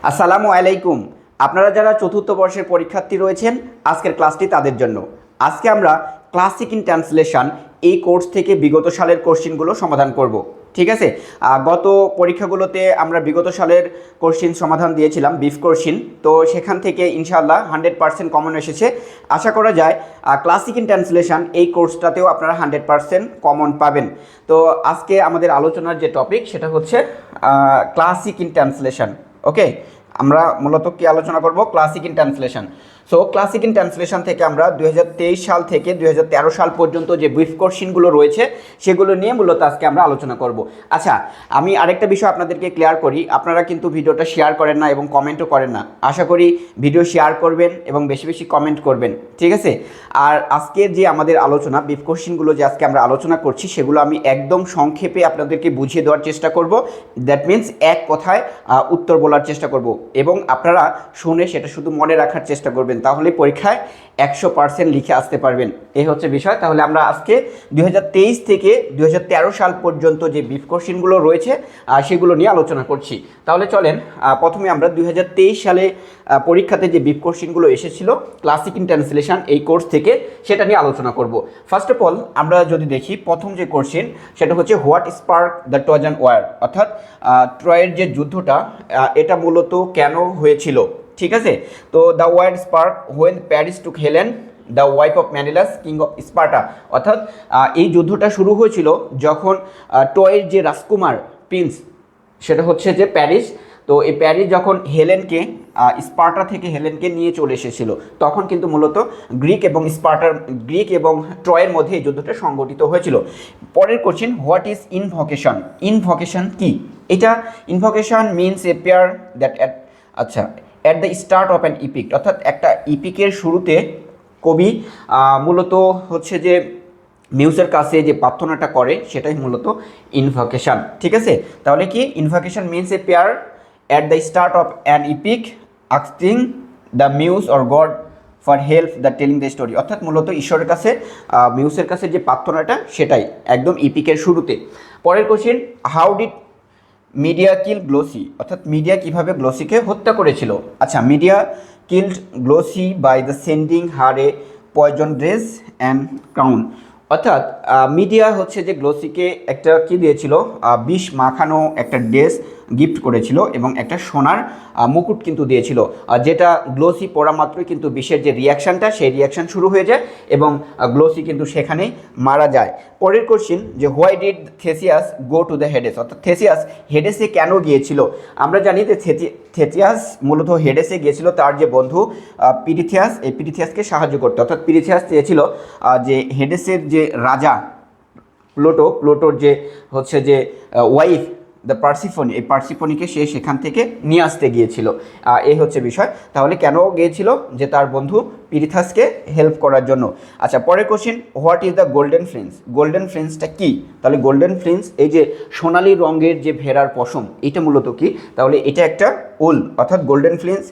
আসসালামু আলাইকুম। আপনারা যারা চতুর্থ বর্ষের পরীক্ষার্থী রয়েছেন, আজকের ক্লাসটি তাদের জন্য। আজকে আমরা ক্লাসিক ইন ট্রান্সলেশন এই কোর্স থেকে বিগত সালের কোশ্চেনগুলো সমাধান করব। ঠিক আছে, গত পরীক্ষাগুলোতে আমরা বিগত সালের কোশ্চেন সমাধান দিয়েছিলাম, বিফ কোশ্চেন। তো সেখান থেকে ইনশাআল্লাহ 100% কমন এসেছে। আশা করা যায় ক্লাসিক ইন ট্রান্সলেশন এই কোর্সটাতেও আপনারা 100% কমন পাবেন। তো আজকে আমাদের আলোচনার যে টপিক সেটা হচ্ছে ক্লাসিক ইন ট্রান্সলেশন। ওকে, আমরা মূলত কি আলোচনা করব? Classic in translation. So classic in translation থেকে আমরা 2023 সাল থেকে 2013 সাল পর্যন্ত যে ব্রিফ কোশ্চেনগুলো রয়েছে সেগুলো নিয়ে মূলত আজকে আমরা আলোচনা করব। আচ্ছা, আমি আরেকটা বিষয় আপনাদেরকে ক্লিয়ার করি। আপনারা কিন্তু ভিডিওটা শেয়ার করেন না এবং কমেন্টও করেন না। আশা করি ভিডিও শেয়ার করবেন এবং বেশি বেশি কমেন্ট করবেন, ঠিক আছে? আর আজকের যে আমাদের আলোচনা, ব্রিফ কোশ্চেনগুলো যে আজকে আমরা আলোচনা করছি সেগুলো আমি একদম সংক্ষেপে আপনাদেরকে বুঝিয়ে দেওয়ার চেষ্টা করব। দ্যাট মিনস এক কথায় উত্তর বলার চেষ্টা করব এবং আপনারা শুনে সেটা শুধু মনে রাখার চেষ্টা করবেন, তাহলে পরীক্ষায় 100% লিখে আসতে পারবেন। এই হচ্ছে বিষয়। তাহলে আমরা আজকে 2023 থেকে 2013 সাল পর্যন্ত যে ব্রিফ কোশ্চেনগুলো রয়েছে সেগুলো নিয়ে আলোচনা করছি। তাহলে চলেন প্রথমে আমরা 2023 সালে পরীক্ষাতে যে ব্রিফ কোশ্চেনগুলো এসেছিল ক্লাসিক ইন ট্রান্সলেশন এই কোর্স থেকে, সেটা নিয়ে আলোচনা করব। ফার্স্ট অফ অল আমরা যদি দেখি, প্রথম যে কোশ্চেন সেটা হচ্ছে what spark the Trojan war, অর্থাৎ ট্রয়ের যে যুদ্ধটা এটা মূলত কেন হয়েছিল। ঠিক আছে, তো the war spark when Paris took Helen the wife of Menelaus king of Sparta, অর্থাৎ এই যুদ্ধটা শুরু হয়েছিল যখন ট্রয়ের যে রাজকুমার প্রিন্স সেটা হচ্ছে যে প্যারিস, তো এই প্যারিস যখন হেলেনকে স্পার্টা থেকে হেলেনকে নিয়ে চলে এসেছিল, তখন কিন্তু মূলত গ্রিক এবং ট্রয়ের মধ্যে এই যুদ্ধটা সংগঠিত হয়েছিল। পরের question, what is invocation? Invocation কি? এটা invocation means a pair that at the start of an epic, অর্থাৎ একটা ইপিকের শুরুতে কবি মূলত হচ্ছে যে মিউসের কাছে যে প্রার্থনাটা করে সেটাই মূলত ইনভোকেশন। ঠিক আছে, তাহলে কি invocation means a prayer at the start of an epic asking the muse or god for help the telling the story, অর্থাৎ মূলত ঈশ্বরের কাছে মিউসের কাছে যে প্রার্থনাটা সেটাই একদম ইপিকের শুরুতে। পরের question, how did Medea kill Glauce, অর্থাৎ মিডিয়া কিভাবে গ্লোসিকে হত্যা করেছিল। আচ্ছা, Medea killed Glauce by the sending her a poison dress and crown, অর্থাৎ মিডিয়া হচ্ছে যে গ্লোসিকে একটা কি দিয়েছিল, বিষ মাখানো একটা ড্রেস গিফট করেছিল এবং একটা সোনার মুকুট কিন্তু দিয়েছিল, যেটা গ্লোসি পরা মাত্রই কিন্তু বিষের যে রিয়াকশানটা সেই রিয়াকশান শুরু হয়ে যায় এবং গ্লোসি কিন্তু সেখানেই মারা যায়। পরের কোশ্চিন, যে why did Theseus go to the Hades, অর্থাৎ থেসিয়াস হেডেসে কেন গিয়েছিল? আমরা জানি যে থেসিয়াস মূলত হেডেসে গিয়েছিল তার যে বন্ধু পিরিথিয়াস, এই পিরিথিয়াসকে সাহায্য করতে, অর্থাৎ পিরিথিয়াস চেয়েছিল যে হেডেসের যে রাজা প্লুটোর যে হচ্ছে যে ওয়াইফ দ্য পার্সিফনি, এই পার্সিফনিকে সে সেখান থেকে নিয়ে আসতে গিয়েছিল। এই হচ্ছে বিষয়। তাহলে কেন গিয়েছিল? যে তার বন্ধু পিরিথাসকে হেল্প করার জন্য। আচ্ছা, পরের question, what is the golden fleece? Golden ফ্লিন্সটা কি? তাহলে গোল্ডেন ফ্লিন্স এই যে সোনালি রঙের যে ভেড়ার পশম, এটা মূলত কি? তাহলে এটা একটা উল, অর্থাৎ golden fleece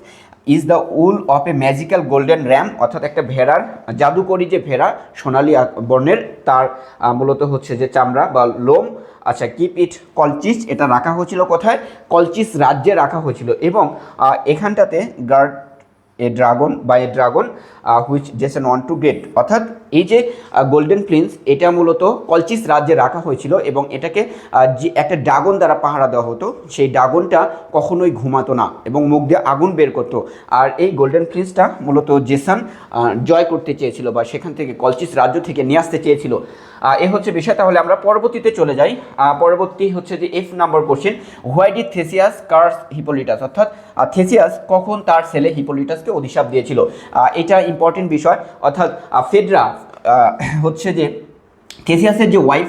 is the wool of a magical golden ram, অর্থাৎ একটা ভেড়ার জাদুকরী যে ভেড়া সোনালি বর্ণের, তার মূলত হচ্ছে যে চামড়া বা লোম। আচ্ছা, কিপ ইট কলচিস, এটা রাখা হয়েছিল কোথায়? কলচিস রাজ্যে রাখা হয়েছিল এবং এখানটাতে guard a dragon which Jason want to get, অর্থাৎ এই যে গোল্ডেন প্রিন্স এটা মূলত কলচিস রাজ্যে রাখা হয়েছিল এবং এটাকে যে একটা ড্রাগন দ্বারা পাহারা দেওয়া হতো, সেই ড্রাগনটা কখনোই ঘুমাতো না এবং মুখ দিয়ে আগুন বের করতো। আর এই গোল্ডেন প্রিন্সটা মূলত জেসন জয় করতে চেয়েছিল বা সেখান থেকে কলচিস রাজ্য থেকে নিয়ে আসতে চেয়েছিল। এ হচ্ছে বিষয়। তাহলে আমরা পরবর্তীতে চলে যাই। পরবর্তী হচ্ছে যে F number question, why did Theseus curse Hippolytus, অর্থাৎ থেসিয়াস কখন তার ছেলে হিপোলিটাসকে অভিশাপ দিয়েছিল। এটা ইম্পর্টেন্ট বিষয়, অর্থাৎ ফেডরা হচ্ছে যে থেসিয়াসের যে ওয়াইফ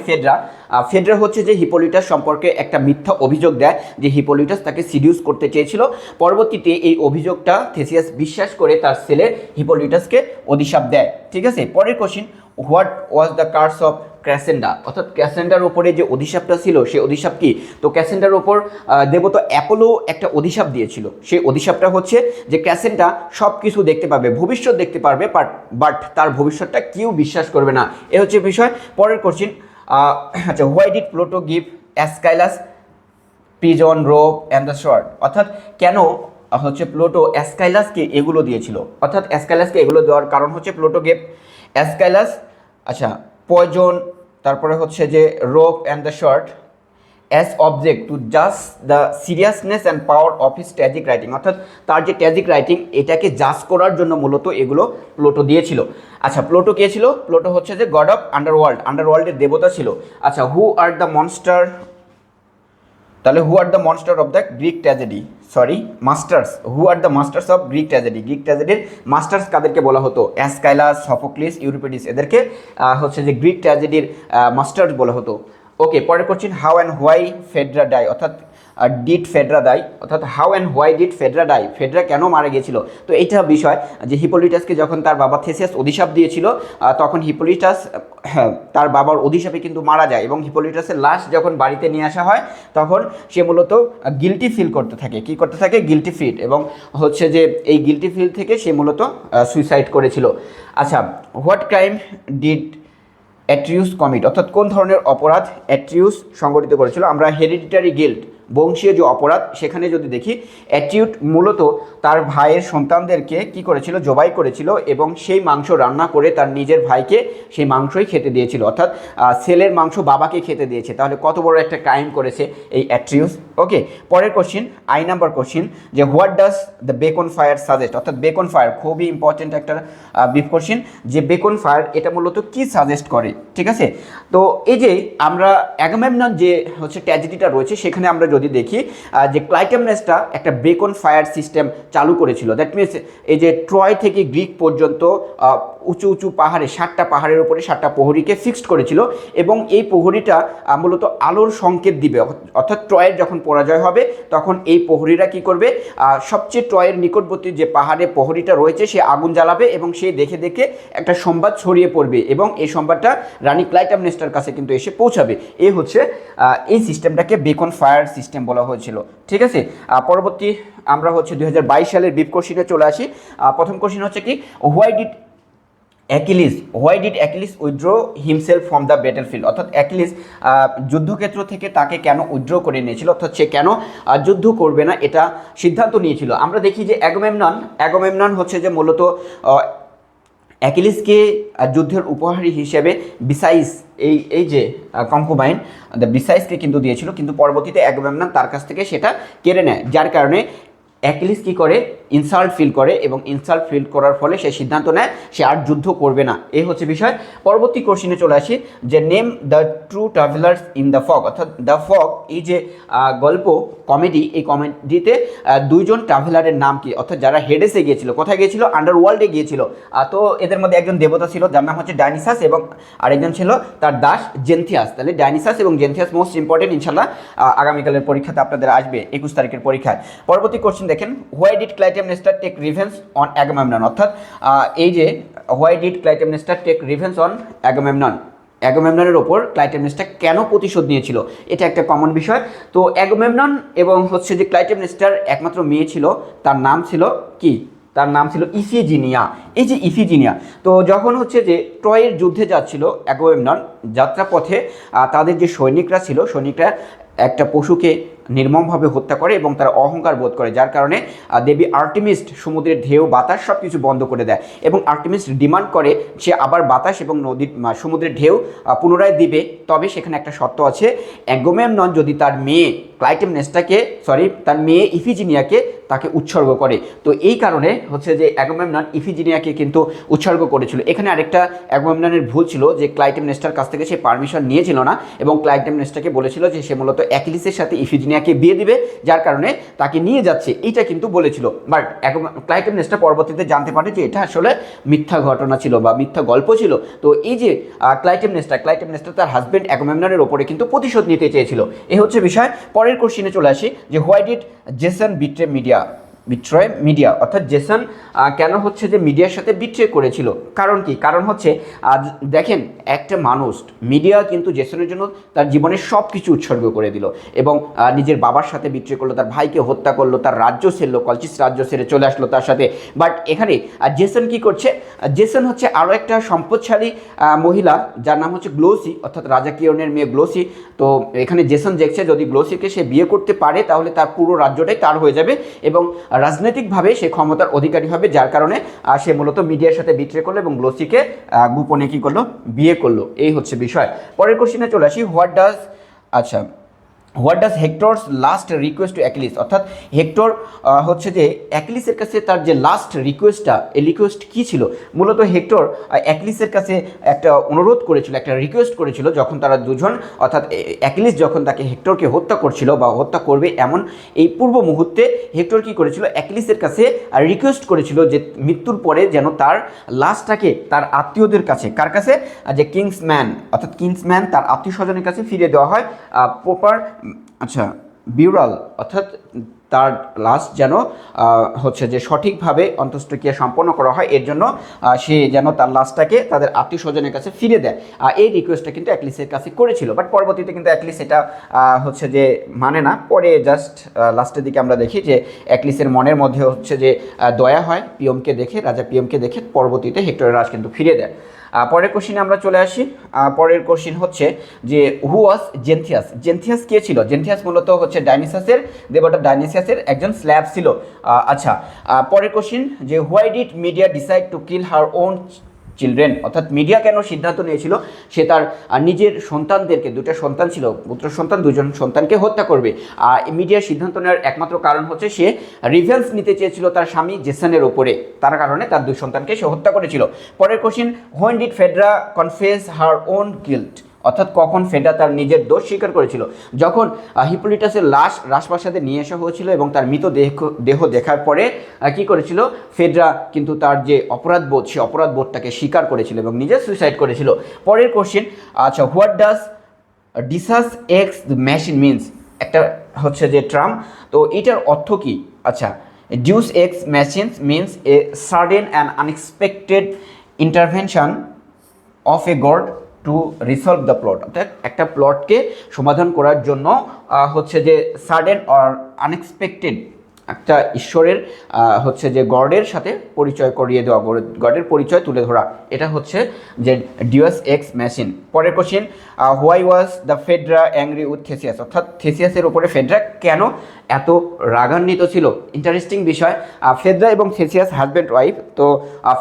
ফেডরা হচ্ছে যে হিপোলিটাস সম্পর্কে একটা মিথ্যা অভিযোগ দেয় যে হিপোলিটাস তাকে সিডিউস করতে চেয়েছিল। পরবর্তীতে এই অভিযোগটা থেসিয়াস বিশ্বাস করে তার ছেলে হিপোলিটাসকে অভিশাপ দেয়। ঠিক আছে, পরের question, what was the curse of Cassandra, অর্থাৎ ক্যাসেন্ডার ওপরে যে অভিশাপটা ছিল সেই অভিশাপ কি? তো ক্যাসেন্ডার ওপর দেবতা অ্যাপোলো একটা অভিশাপ দিয়েছিল। সেই অভিশাপটা হচ্ছে যে ক্যাসেন্ডা সব কিছু দেখতে পাবে, ভবিষ্যৎ দেখতে পারবে, বাট তার ভবিষ্যৎটা কেউ বিশ্বাস করবে না। এ হচ্ছে বিষয়। পরের কোশ্চেন, আচ্ছা, why did Pluto give Aeschylus poison rope and the sword, অর্থাৎ কেন হচ্ছে প্লুটো অ্যাসকাইলাসকে এগুলো দিয়েছিল। অর্থাৎ অ্যাসকাইলাসকে এগুলো দেওয়ার কারণ হচ্ছে প্লুটো গেভ অ্যাসকাইলাস আচ্ছা পয়জন, তারপরে হচ্ছে যে rope and the sword as object to জাজ the seriousness and power of his tragic writing. অর্থাৎ তার যে ট্র্যাজিক রাইটিং এটাকে জাজ করার জন্য মূলত এগুলো প্লুটো দিয়েছিল। আচ্ছা প্লুটো কে ছিল? প্লুটো হচ্ছে যে গড অফ আন্ডারওয়ার্ল্ডের দেবতা ছিল। আচ্ছা হু আর দ্য মনস্টার, তাহলে who are the monster of the Greek tragedy, masters, who are the masters of Greek ট্র্যাজেডির মাস্টার্স কাদেরকে বলা হতো? অ্যাসকাইলাস, সফোক্লিস, ইউরিপিডিস, এদেরকে হচ্ছে যে গ্রিক ট্র্যাজেডির মাস্টার্স বলা হতো। ওকে, পরের question, how and why Phaedra die, অর্থাৎ ডিড ফেডরা ডাই, অর্থাৎ how and why did Phaedra die, Phaedra কেন মারা গিয়েছিল? তো এইটা বিষয় যে হিপোলিটাসকে যখন তার বাবা থেসিয়াস অভিশাপ দিয়েছিল তখন হিপোলিটাস তার বাবার অভিশাপে কিন্তু মারা যায়, এবং হিপোলিটাসের লাশ যখন বাড়িতে নিয়ে আসা হয় তখন সে মূলত গিল্টি ফিল করতে থাকে, কী করতে থাকে? গিল্টি ফিল, এবং হচ্ছে যে এই গিল্টি ফিল থেকে সে মূলত সুইসাইড করেছিল। আচ্ছা, হোয়াট ক্রাইম ডিড অ্যাট্রিউস কমিট, অর্থাৎ কোন ধরনের অপরাধ অ্যাট্রিউস সংগঠিত করেছিল? আমরা হেরিডিটারি গিল্ট, বংশীয় যে অপরাধ, সেখানে যদি দেখি অ্যাট্রিউট মূলত তার ভাইয়ের সন্তানদেরকে কি করেছিল? জবাই করেছিল, এবং সেই মাংস রান্না করে তার নিজের ভাইকে সেই মাংসই খেতে দিয়েছিল, অর্থাৎ ছেলের মাংস বাবাকে খেতে দিয়েছে। তাহলে কত বড় একটা ক্রাইম করেছে এই অ্যাট্রিউস। ওকে, পরের কোশ্চিন, আই নাম্বার কোশ্চিন, যে what does the beacon fire suggest, অর্থাৎ বেকন ফায়ার খুবই ইম্পর্টেন্ট একটা ব্রিফ কোশ্চিন, যে বেকন ফায়ার এটা মূলত কি সাজেস্ট করে? ঠিক আছে, তো এই যে আমরা অ্যাগামেমনন যে হচ্ছে ট্র্যাজেডিটা রয়েছে সেখানে আমরা যদি দেখি যে ক্লাইটেমনেসটা একটা বেকন ফায়ার সিস্টেম চালু করেছিল। দ্যাট মিনস এই যে ট্রয় থেকে গ্রিক পর্যন্ত উঁচু উঁচু পাহাড়ে 7টা পাহাড়ের উপরে 7টা প্রহরীকে ফিক্সড করেছিল, এবং এই প্রহরীটা মূলত আলোর সংকেত দিবে, অর্থাৎ ট্রয়ের যখন পরাজয় হবে তখন এই প্রহরীরা কি করবে? সবচেয়ে ট্রয়ের নিকটবর্তী যে পাহাড়ে প্রহরীটা রয়েছে সে আগুন জ্বালাবে, এবং সে দেখে দেখে একটা সংবাদ ছড়িয়ে পড়বে, এবং এই সংবাদটা রানী ক্লাইটেমনেস্টার কাছে কিন্তু এসে পৌঁছাবে। এই হচ্ছে এই সিস্টেমটাকে বেকন ফায়ার সিস্টেম বলা হয়েছিল। ঠিক আছে, পরবর্তী আমরা হচ্ছে 2022 সালের বিপ কোশ্চিনে চলে আসি। প্রথম কোশ্চিন হচ্ছে কি, why did Achilles withdraw himself from the battlefield, অর্থাৎ অ্যাকিলিস যুদ্ধক্ষেত্র থেকে তাকে কেন উইথড্র করে নিয়েছিল, অর্থাৎ সে কেন যুদ্ধ করবে না এটা সিদ্ধান্ত নিয়েছিল? আমরা দেখি যে অ্যাগামেমনন হচ্ছে যে মূলত অ্যাকিলিসকে যুদ্ধের উপহার হিসেবে বিসাইস এই যে কঙ্কুবাইন বিসাইসকে কিন্তু দিয়েছিল, কিন্তু পরবর্তীতে অ্যাগামেমনন তার কাছ থেকে সেটা কেড়ে নেয়, যার কারণে অ্যাকিলিস কী করে? ইনসাল্ট ফিল করে, এবং ইনসাল্ট ফিল করার ফলে সে সিদ্ধান্ত নেয় সে আর যুদ্ধ করবে না। এই হচ্ছে বিষয়। পরবর্তী কোশ্চিনে চলে আসি, যে name the true travellers in the fog, অর্থাৎ দ্য ফগ এই যে গল্প কমেডি, এই কমেডিতে দুইজন ট্রাভেলারের নাম কি? অর্থাৎ যারা হেডেসে গিয়েছিল, কোথায় গিয়েছিল? আন্ডারওয়ার্ল্ডে গিয়েছিল। তো এদের মধ্যে একজন দেবতা ছিল যার নাম হচ্ছে ডাইনিসাস, এবং আরেকজন ছিল তার দাস জেনথিয়াস। তাহলে ডাইনিসাস এবং জেনথিয়াস মোস্ট ইম্পর্টেন্ট, ইনশাল্লাহ আগামীকালের পরীক্ষাতে আপনাদের আসবে 21 তারিখের পরীক্ষায়। পরবর্তী কোশ্চিন দেখেন, why did Clytemnestra take revenge on Agamemnon, অর্থাৎ এই যে why did Clytemnestra take revenge on অ্যাগামেমননের ওপর ক্লাইটেমনেস্টার কেন প্রতিশোধ নিয়েছিল? এটা একটা কমন বিষয়। তো অ্যাগামেমনন এবং হচ্ছে যে ক্লাইটেমনেস্টার একমাত্র মেয়ে ছিল, তার নাম ছিল কি? তার নাম ছিল ইফিজিনিয়া। এই যে ইফিজিনিয়া, তো যখন হচ্ছে যে ট্রয়ের যুদ্ধে যাচ্ছিল অ্যাগামেমনন, যাত্রাপথে তাদের যে সৈনিকরা ছিল, সৈনিকরা একটা পশুকে নির্মমভাবে হত্যা করে এবং তারা অহংকার বোধ করে, যার কারণে দেবী আর্টেমিস্ট সমুদ্রের ঢেউ বাতাস সব কিছু বন্ধ করে দেয়, এবং আর্টেমিস্ট ডিমান্ড করে সে আবার বাতাস এবং সমুদ্রের ঢেউ পুনরায় দিবে, তবে সেখানে একটা শর্ত আছে, অ্যাগামেমনন যদি তার মেয়ে তার মেয়ে ইফিজিনিয়াকে তাকে উৎসর্গ করে। তো এই কারণে হচ্ছে যে অ্যাগামেমনন ইফিজিনিয়াকে কিন্তু উৎসর্গ করেছিল। এখানে আরেকটা অ্যাগামেমননের ভুল ছিল যে ক্লাইটেমনেস্টার কাছ থেকে সে পারমিশন নিয়েছিল না, এবং ক্লাইটেমনেস্টারকে বলেছিল যে সে মূলত অ্যাকিলিসের সাথে ইফিজিনিয়াকে বিয়ে দিবে, যার কারণে তাকে নিয়ে যাচ্ছে, এইটা কিন্তু বলেছিল। বাট ক্লাইটেমনেস্টার পরবর্তীতে জানতে পারে যে এটা আসলে মিথ্যা ঘটনা ছিল বা মিথ্যা গল্প ছিল। তো এই যে ক্লাইটেমনেস্টার তার হাজব্যান্ড অ্যাগামেমননের ওপরে কিন্তু প্রতিশোধ নিতে চেয়েছিল। এই হচ্ছে বিষয়। পরের কোশ্চিনে চলে আসি, যে why did Jason betray media, অর্থাৎ জেসন কেন হচ্ছে যে মিডিয়ার সাথে বিট্রে করেছিল? কারণ কি? কারণ হচ্ছে দেখেন, একটা মানুষ, মিডিয়া কিন্তু জেসনের জন্য তার জীবনের সব কিছু উৎসর্গ করে দিল, এবং নিজের বাবার সাথে বিট্রে করলো, তার ভাইকে হত্যা করলো, তার রাজ্য ছেড়লো, কলচিস রাজ্য ছেড়ে চলে আসলো তার সাথে। বাট এখানে জেসন কি করছে? জেসন হচ্ছে আরও একটা সম্পদশালী মহিলা যার নাম হচ্ছে গ্লোসি, অর্থাৎ রাজা কিয়নের মেয়ে গ্লোসি। তো এখানে জেসন দেখছে যদি গ্লোসিকে সে বিয়ে করতে পারে তাহলে তার পুরো রাজ্যটাই তার হয়ে যাবে, এবং রাজনৈতিকভাবে সে ক্ষমতার অধিকারী হবে, যার কারণে সে মূলত মিডিয়ার সাথে বিট্রে করলো এবং গ্লোসিকে গোপনে কী করলো, বিয়ে করলো। এই হচ্ছে বিষয়। পরের কোশ্চেনে চলে আসি, what does hectares last request two Achilles, অর্থাৎ হেক্টর হচ্ছে যে অ্যাকিলিসের কাছে তার যে লাস্ট রিকোয়েস্টটা, এই রিকোয়েস্ট কী ছিল? মূলত হেক্টর অ্যাকিলিসের কাছে একটা অনুরোধ করেছিল, একটা রিকোয়েস্ট করেছিল, যখন তারা দুজন অর্থাৎ অ্যাকিলিস যখন তাকে হেক্টরকে হত্যা করছিল বা হত্যা করবে এমন এই পূর্ব মুহূর্তে হেক্টর কী করেছিল, অ্যাকিলিসের কাছে রিকোয়েস্ট করেছিল যে মৃত্যুর পরে যেন তার লাশটাকে তার আত্মীয়দের কাছে, কার কাছে, যে কিংসম্যান অর্থাৎ কিংসম্যান তার আত্মীয় স্বজনের কাছে ফিরিয়ে দেওয়া হয়, প্রপার বিউরাল অর্থাৎ তার লাশ যেন হচ্ছে যে সঠিকভাবে অন্ত্যেষ্টিক্রিয়া সম্পন্ন করা হয়, এর জন্য সে যেন তার লাশটাকে তাদের আত্মীয় স্বজনের কাছে ফিরে দেয়। এই রিকোয়েস্টটা কিন্তু অ্যাকিলিসের কাছে করেছিল, বাট পরবর্তীতে কিন্তু অ্যাকিলিস এটা হচ্ছে যে মানে না। পরে জাস্ট লাস্টের দিকে আমরা দেখি যে অ্যাকিলিসের মনের মধ্যে হচ্ছে যে দয়া হয় পিয়মকে দেখে, রাজা পিয়মকে দেখে, পরবর্তীতে হেক্টরের লাশ কিন্তু ফিরে দেয়। পরের কোশ্চিনে আমরা চলে আসি। পরের কোশ্চিন হচ্ছে যে হু ওয়াজ জেন্থিয়াস। জেন্থিয়াস কে ছিল? জেন্থিয়াস মূলত হচ্ছে ডাইনিসাসের, দেবতা ডাইনিসাসের একজন স্ল্যাব ছিল। আচ্ছা, পরের কোশ্চিন যে why did media decide to kill her own children, অর্থাৎ মিডিয়া কেন সিদ্ধান্ত নিয়েছিল সে তার নিজের সন্তানদেরকে, দুটো সন্তান ছিল, পুত্র সন্তান, দুজন সন্তানকে হত্যা করবে। মিডিয়ার সিদ্ধান্ত নেওয়ার একমাত্র কারণ হচ্ছে সে রিভেন্স নিতে চেয়েছিল তার স্বামী জেসনের ওপরে, তার কারণে তার দুই সন্তানকে সে হত্যা করেছিল। পরের question, when did Phaedra confess her own guilt, অর্থাৎ কখন ফেডরা তার নিজের দোষ স্বীকার করেছিল? যখন হিপোলিটাসের লাশ রাজপ্রাসাদে নিয়ে আসা হয়েছিল এবং তার মৃত দেহ দেখার পরে কি করেছিল ফেডরা, কিন্তু তার যে অপরাধবোধ, সে অপরাধবোধটাকে স্বীকার করেছিল এবং নিজে সুইসাইড করেছিল। পরের কোশ্চেন, আচ্ছা, what does deus ex machina means, একটা হচ্ছে যে ট্রাম, তো এটার অর্থ কি? আচ্ছা, deus ex machina means a sudden and unexpected intervention of a god to resolve the plot, অর্থাৎ একটা প্লটকে সমাধান করার জন্য হচ্ছে যে সাডেন অর আনএক্সপেক্টেড একটা ঈশ্বরের হচ্ছে যে গডের সাথে পরিচয় করিয়ে দেওয়া, গডের পরিচয় তুলে ধরা, এটা হচ্ছে যে ডিউস এক্স মেশিন। পরের question, why was the Phaedra angry with Theseus, অর্থাৎ থেসিয়াসের উপরে ফেডরা কেন এত রাগান্বিত ছিল? ইন্টারেস্টিং বিষয়। ফেডরা এবং থেসিয়াস হাজব্যান্ড ওয়াইফ, তো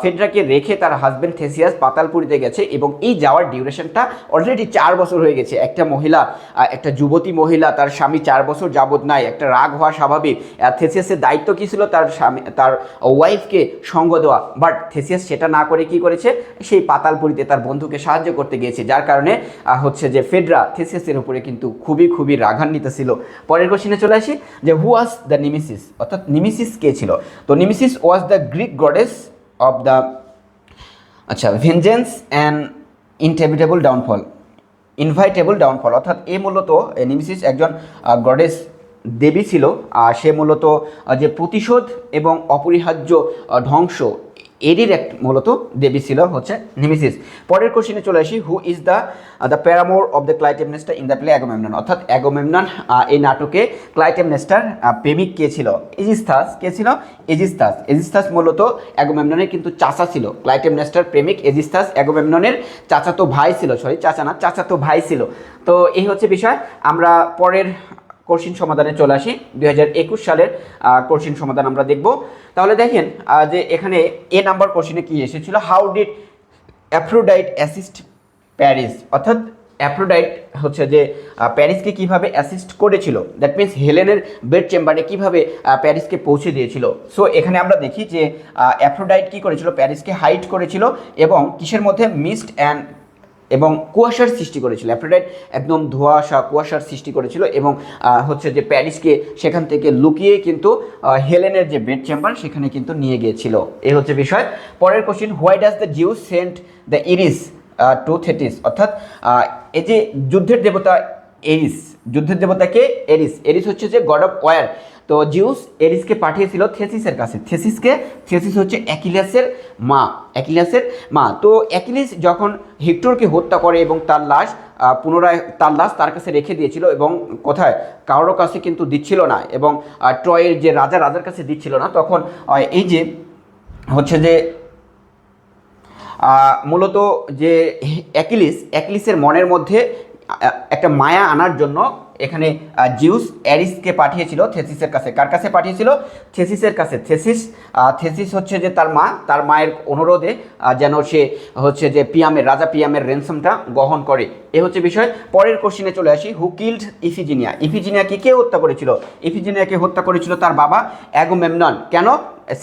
ফেডরাকে রেখে তার হাজব্যান্ড থেসিয়াস পাতালপুরীতে গেছে এবং এই যাওয়ার ডিউরেশনটা অলরেডি 4 বছর হয়ে গেছে। একটা মহিলা, একটা যুবতী মহিলা, তার স্বামী 4 বছর যাবৎ নাই, একটা রাগ হওয়া স্বাভাবিক। থেসিয়াসের দায়িত্ব কী ছিল? তার স্বামী, তার ওয়াইফকে সঙ্গ দেওয়া, বাট থেসিয়াস সেটা না করে কি করেছে? সেই পাতালপুরীতে তার বন্ধুকে সাহায্য করতে গিয়েছে, যার কারণে হচ্ছে যে ফেডরা থেসিয়াসের উপরে কিন্তু খুবই রাগান্বিত ছিল। পরের কোশ্চেনে চলে আসি যে হু ওয়াজ দ্য নিমিসিস, অর্থাৎ নিমিসিস কে ছিল? তো Nemesis was the Greek goddess of the vengeance and inevitable downfall, অর্থাৎ এ মূলত নিমিসিস একজন গডেস দেবী ছিল। সে মূলত যে প্রতিশোধ এবং অপরিহার্য ধ্বংস এরই এক মূলত দেবী ছিল হচ্ছে নেমেসিস। পরের কোশ্চেনে চলে আসি, who is the paramour of the Clytemnestra in the play Agamemnon, অর্থাৎ অ্যাগামেমনন এই নাটকে ক্লাইটেমনেস্টার প্রেমিক কে ছিল? এজিস্থাস। কে ছিল? এজিস্থাস। এজিস্থাস মূলত অ্যাগামেমননের কিন্তু চাচা ছিল। ক্লাইটেমনেস্টার প্রেমিক এজিস্থাস অ্যাগামেমননের চাচাতো ভাই ছিল, চাচাতো ভাই ছিল। তো এই হচ্ছে বিষয়। আমরা পরের কোশ্চিন সমাধানে চলে আসি। 2021 সালের কোশ্চিন সমাধান আমরা দেখব। তাহলে দেখেন যে এখানে এ নাম্বার কোশ্চিনে কি এসেছিল, হাউ ডিড অ্যাফ্রোডাইট অ্যাসিস্ট প্যারিস, অর্থাৎ অ্যাফ্রোডাইট হচ্ছে যে প্যারিসকে কিভাবে অ্যাসিস্ট করেছিল, দ্যাট মিনস হেলেনের বেড চেম্বারে কিভাবে প্যারিসকে পৌঁছে দিয়েছিল। সো এখানে আমরা দেখি যে অ্যাফ্রোডাইট কি করেছিল, প্যারিসকে হাইড করেছিল এবং কিসের মধ্যে মিস্ট এবং কুয়াশার সৃষ্টি করেছিল। অ্যাফ্রোডাইট একদম কুয়াশার সৃষ্টি করেছিল এবং হচ্ছে যে প্যারিসকে সেখান থেকে লুকিয়ে কিন্তু হেলেনের যে বেড চেম্বার সেখানে কিন্তু নিয়ে গিয়েছিল। এই হচ্ছে বিষয়। পরের question, why does the Zeus sent the Iris to Thetis, অর্থাৎ এই যে যুদ্ধের দেবতা এরিস, যুদ্ধের দেবতাকে এরিস হচ্ছে যে গড অফ ওয়ার। তো জিউস এরিসকে পাঠিয়েছিল থেসিসের কাছে। থেসিস হচ্ছে অ্যাকিলিয়াসের মা। তো অ্যাকিলিস যখন হেক্টরকে হত্যা করে এবং তার লাশ পুনরায় তার কাছে রেখে দিয়েছিল এবং কোথায়, কারোর কাছে কিন্তু দিচ্ছিল না, এবং ট্রয়ের যে রাজার কাছে দিচ্ছিল না, তখন এই যে হচ্ছে যে মূলত যে অ্যাকিলিসের মনের মধ্যে একটা মায়া আনার জন্য এখানে জিউস অ্যারিসকে পাঠিয়েছিল থেসিসের কাছে। কার কাছে পাঠিয়েছিল? থেসিসের কাছে। থেসিস হচ্ছে যে তার মায়ের অনুরোধে যেন সে হচ্ছে যে রাজা পিয়ামের র্যানসমটা গ্রহণ করে। এ হচ্ছে বিষয়। পরের কোশ্চিনে চলে আসি, হু কিল্ড ইফিজিনিয়া। ইফিজিনিয়াকে কে হত্যা করেছিল? ইফিজিনিয়াকে হত্যা করেছিল তার বাবা অ্যাগামেমনন। কেন?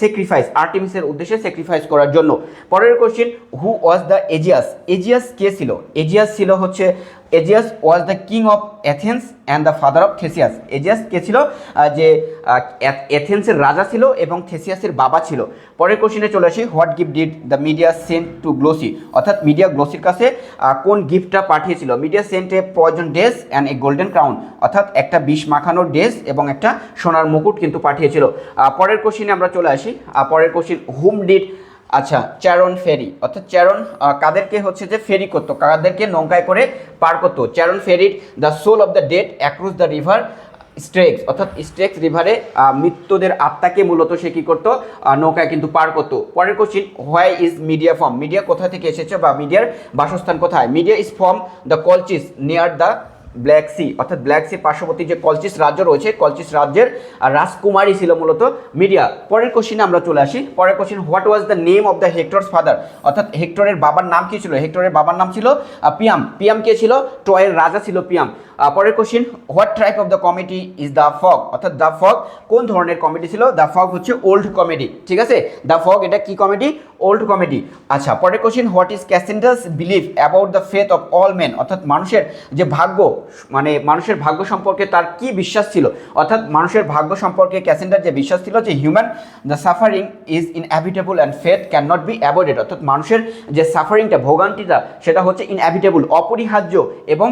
স্যাক্রিফাইস, আর্টেমিসের উদ্দেশ্যে স্যাক্রিফাইস করার জন্য। পরের question, who was the Aegeus. Aegeus কে ছিল? Aegeus was the king of Athens and the father of Theseus. Aegeus কে ছিল? যে এথেন্সের রাজা ছিল এবং থেসিয়াসের বাবা ছিল। পরের কোশ্চিনে চলে আসি, what gift did the Medea sent to Glauce. অর্থাৎ মিডিয়া গ্লোসির কাছে কোন গিফটটা পাঠিয়েছিল? Medea sent a poison dress and a golden crown. অর্থাৎ একটা বিষ মাখানোর ডেস এবং একটা সোনার মুকুট কিন্তু পাঠিয়েছিল। পরের কোশ্চিনে আমরা চলে আসি। পরের কোশ্চিন, হুম ডিড, আচ্ছা, চ্যারন ফেরি। অর্থাৎ চ্যারন কাদেরকে হচ্ছে যে ফেরি করতো, কাদেরকে নৌকায় করে পার করতো? Charon ferried the soul of the dead across the river Styx. অর্থাৎ স্ট্রেক্স রিভারে মৃত্যুদের আত্মাকে মূলত সে কী করতো? নৌকায় কিন্তু পার করতো। পরের question, why is Medea from. Medea কোথা থেকে এসেছে বা মিডিয়ার বাসস্থান কোথায়? Medea is from the Colchis near the Black Sea. অর্থাৎ ব্ল্যাক সি পার্শ্ববর্তী যে কলচিস রাজ্য রয়েছে, কলচিস রাজ্যের রাজকুমারী ছিল মূলত মিডিয়া। পরের কোশ্চিনে আমরা চলে আসি। পরের question, what was the name of the hectares father. অর্থাৎ হেক্টরের বাবার নাম কি ছিল? হেক্টরের বাবার নাম ছিল পিয়াম। পিয়াম কে ছিল? ট্রয়ের রাজা ছিল পিয়াম। পরের question, what type of the comedy is the fog. অর্থাৎ দ্য ফগ কোন ধরনের কমেডি ছিল? দ্য ফগ হচ্ছে ওল্ড কমেডি। ঠিক আছে, দ্য ফগ এটা কি কমেডি? Old comedy. আচ্ছা, পরের question, what is Cassandra's believe about the faith of all men. অর্থাৎ মানুষের যে ভাগ্য, মানে মানুষের ভাগ্য সম্পর্কে তার কি বিশ্বাস ছিল? অর্থাৎ মানুষের ভাগ্য সম্পর্কে ক্যাসেন্ড্রার যে বিশ্বাস ছিল যে human the suffering is inevitable and faith can not be avoided. অর্থাৎ মানুষের যে সাফারিংটা, ভোগান্তিটা, সেটা হচ্ছে ইনএভিটেবল, অপরিহার্য, এবং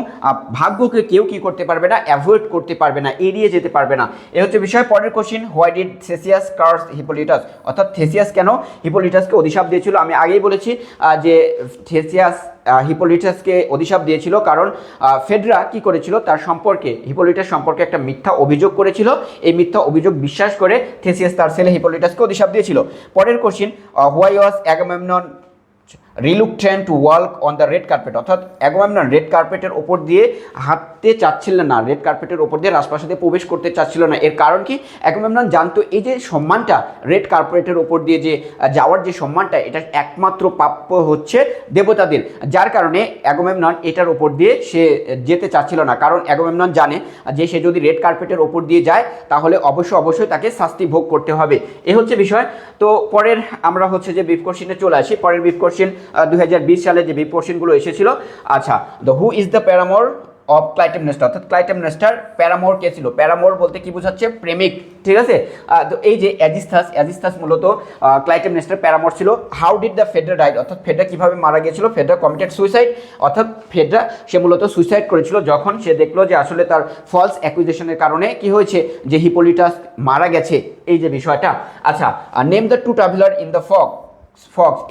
ভাগ্যকে কেউ কি করতে পারবে না? অ্যাভয়েড করতে পারবে না, এড়িয়ে যেতে পারবে না। এ হচ্ছে বিষয়। পরের question, why did Theseus curse Hippolytus. অর্থাৎ থেসিয়াস কেন হিপোলিটাসকে অভিশাপ দিয়েছিল? আমি আগেই বলেছি যে থেসিয়াস হিপোলিটাসকে অভিশাপ দিয়েছিল কারণ ফেডরা কি করেছিল? তার সম্পর্কে, হিপোলিটাস সম্পর্কে একটা মিথ্যা অভিযোগ করেছিল। এই মিথ্যা অভিযোগ বিশ্বাস করে থেসিয়াস তার ছেলে হিপোলিটাসকে অভিশাপ দিয়েছিল। পরের question, why was Agamemnon reluctant to walk on the red carpet. অর্থাৎ অ্যাগামেমনন রেড কার্পেটের ওপর দিয়ে হাঁটতে চাচ্ছিল না, রেড কার্পেটের ওপর দিয়ে রাজপ্রাসাদে প্রবেশ করতে চাচ্ছিল না। এর কারণ কি? অ্যাগামেমনন জানতো এই যে সম্মানটা, রেড কার্পেটের ওপর দিয়ে যে যাওয়ার যে সম্মানটা, এটা একমাত্র প্রাপ্য হচ্ছে দেবতাদের। যার কারণে অ্যাগামেমনন এটার ওপর দিয়ে সে যেতে চাচ্ছিল না, কারণ অ্যাগামেমনন জানে যে সে যদি রেড কার্পেটের ওপর দিয়ে যায় তাহলে অবশ্যই তাকে শাস্তি ভোগ করতে হবে। এ হচ্ছে বিষয়। তো পরের আমরা হচ্ছে যে ব্রিফ কোশ্চিনে চলে আসি। পরের ব্রিফ কোশ্চিন 2020 সালে যে ব্রিফ কোশ্চিনগুলো এসেছিল। আচ্ছা, the who is the paramour of Clytemnestra. অর্থাৎ ক্লাইটেমনেস্টার প্যারামোর কে ছিল? প্যারামোর বলতে কি বোঝাচ্ছে? প্রেমিক। ঠিক আছে, তো এই যে অ্যাজিস্থাস মূলত ক্লাইটেমনেস্টার প্যারামোর ছিল। How did the Phaedra died. অর্থাৎ ফেডরা কিভাবে মারা গিয়েছিল? Phaedra committed suicide. অর্থাৎ ফেডরা সে মূলত সুইসাইড করেছিল যখন সে দেখলো যে আসলে তার ফলস অ্যাকুইজিশনের কারণে কি হয়েছে, যে হিপোলিটাস মারা গেছে, এই যে বিষয়টা। আচ্ছা, name the two traveller in the fog.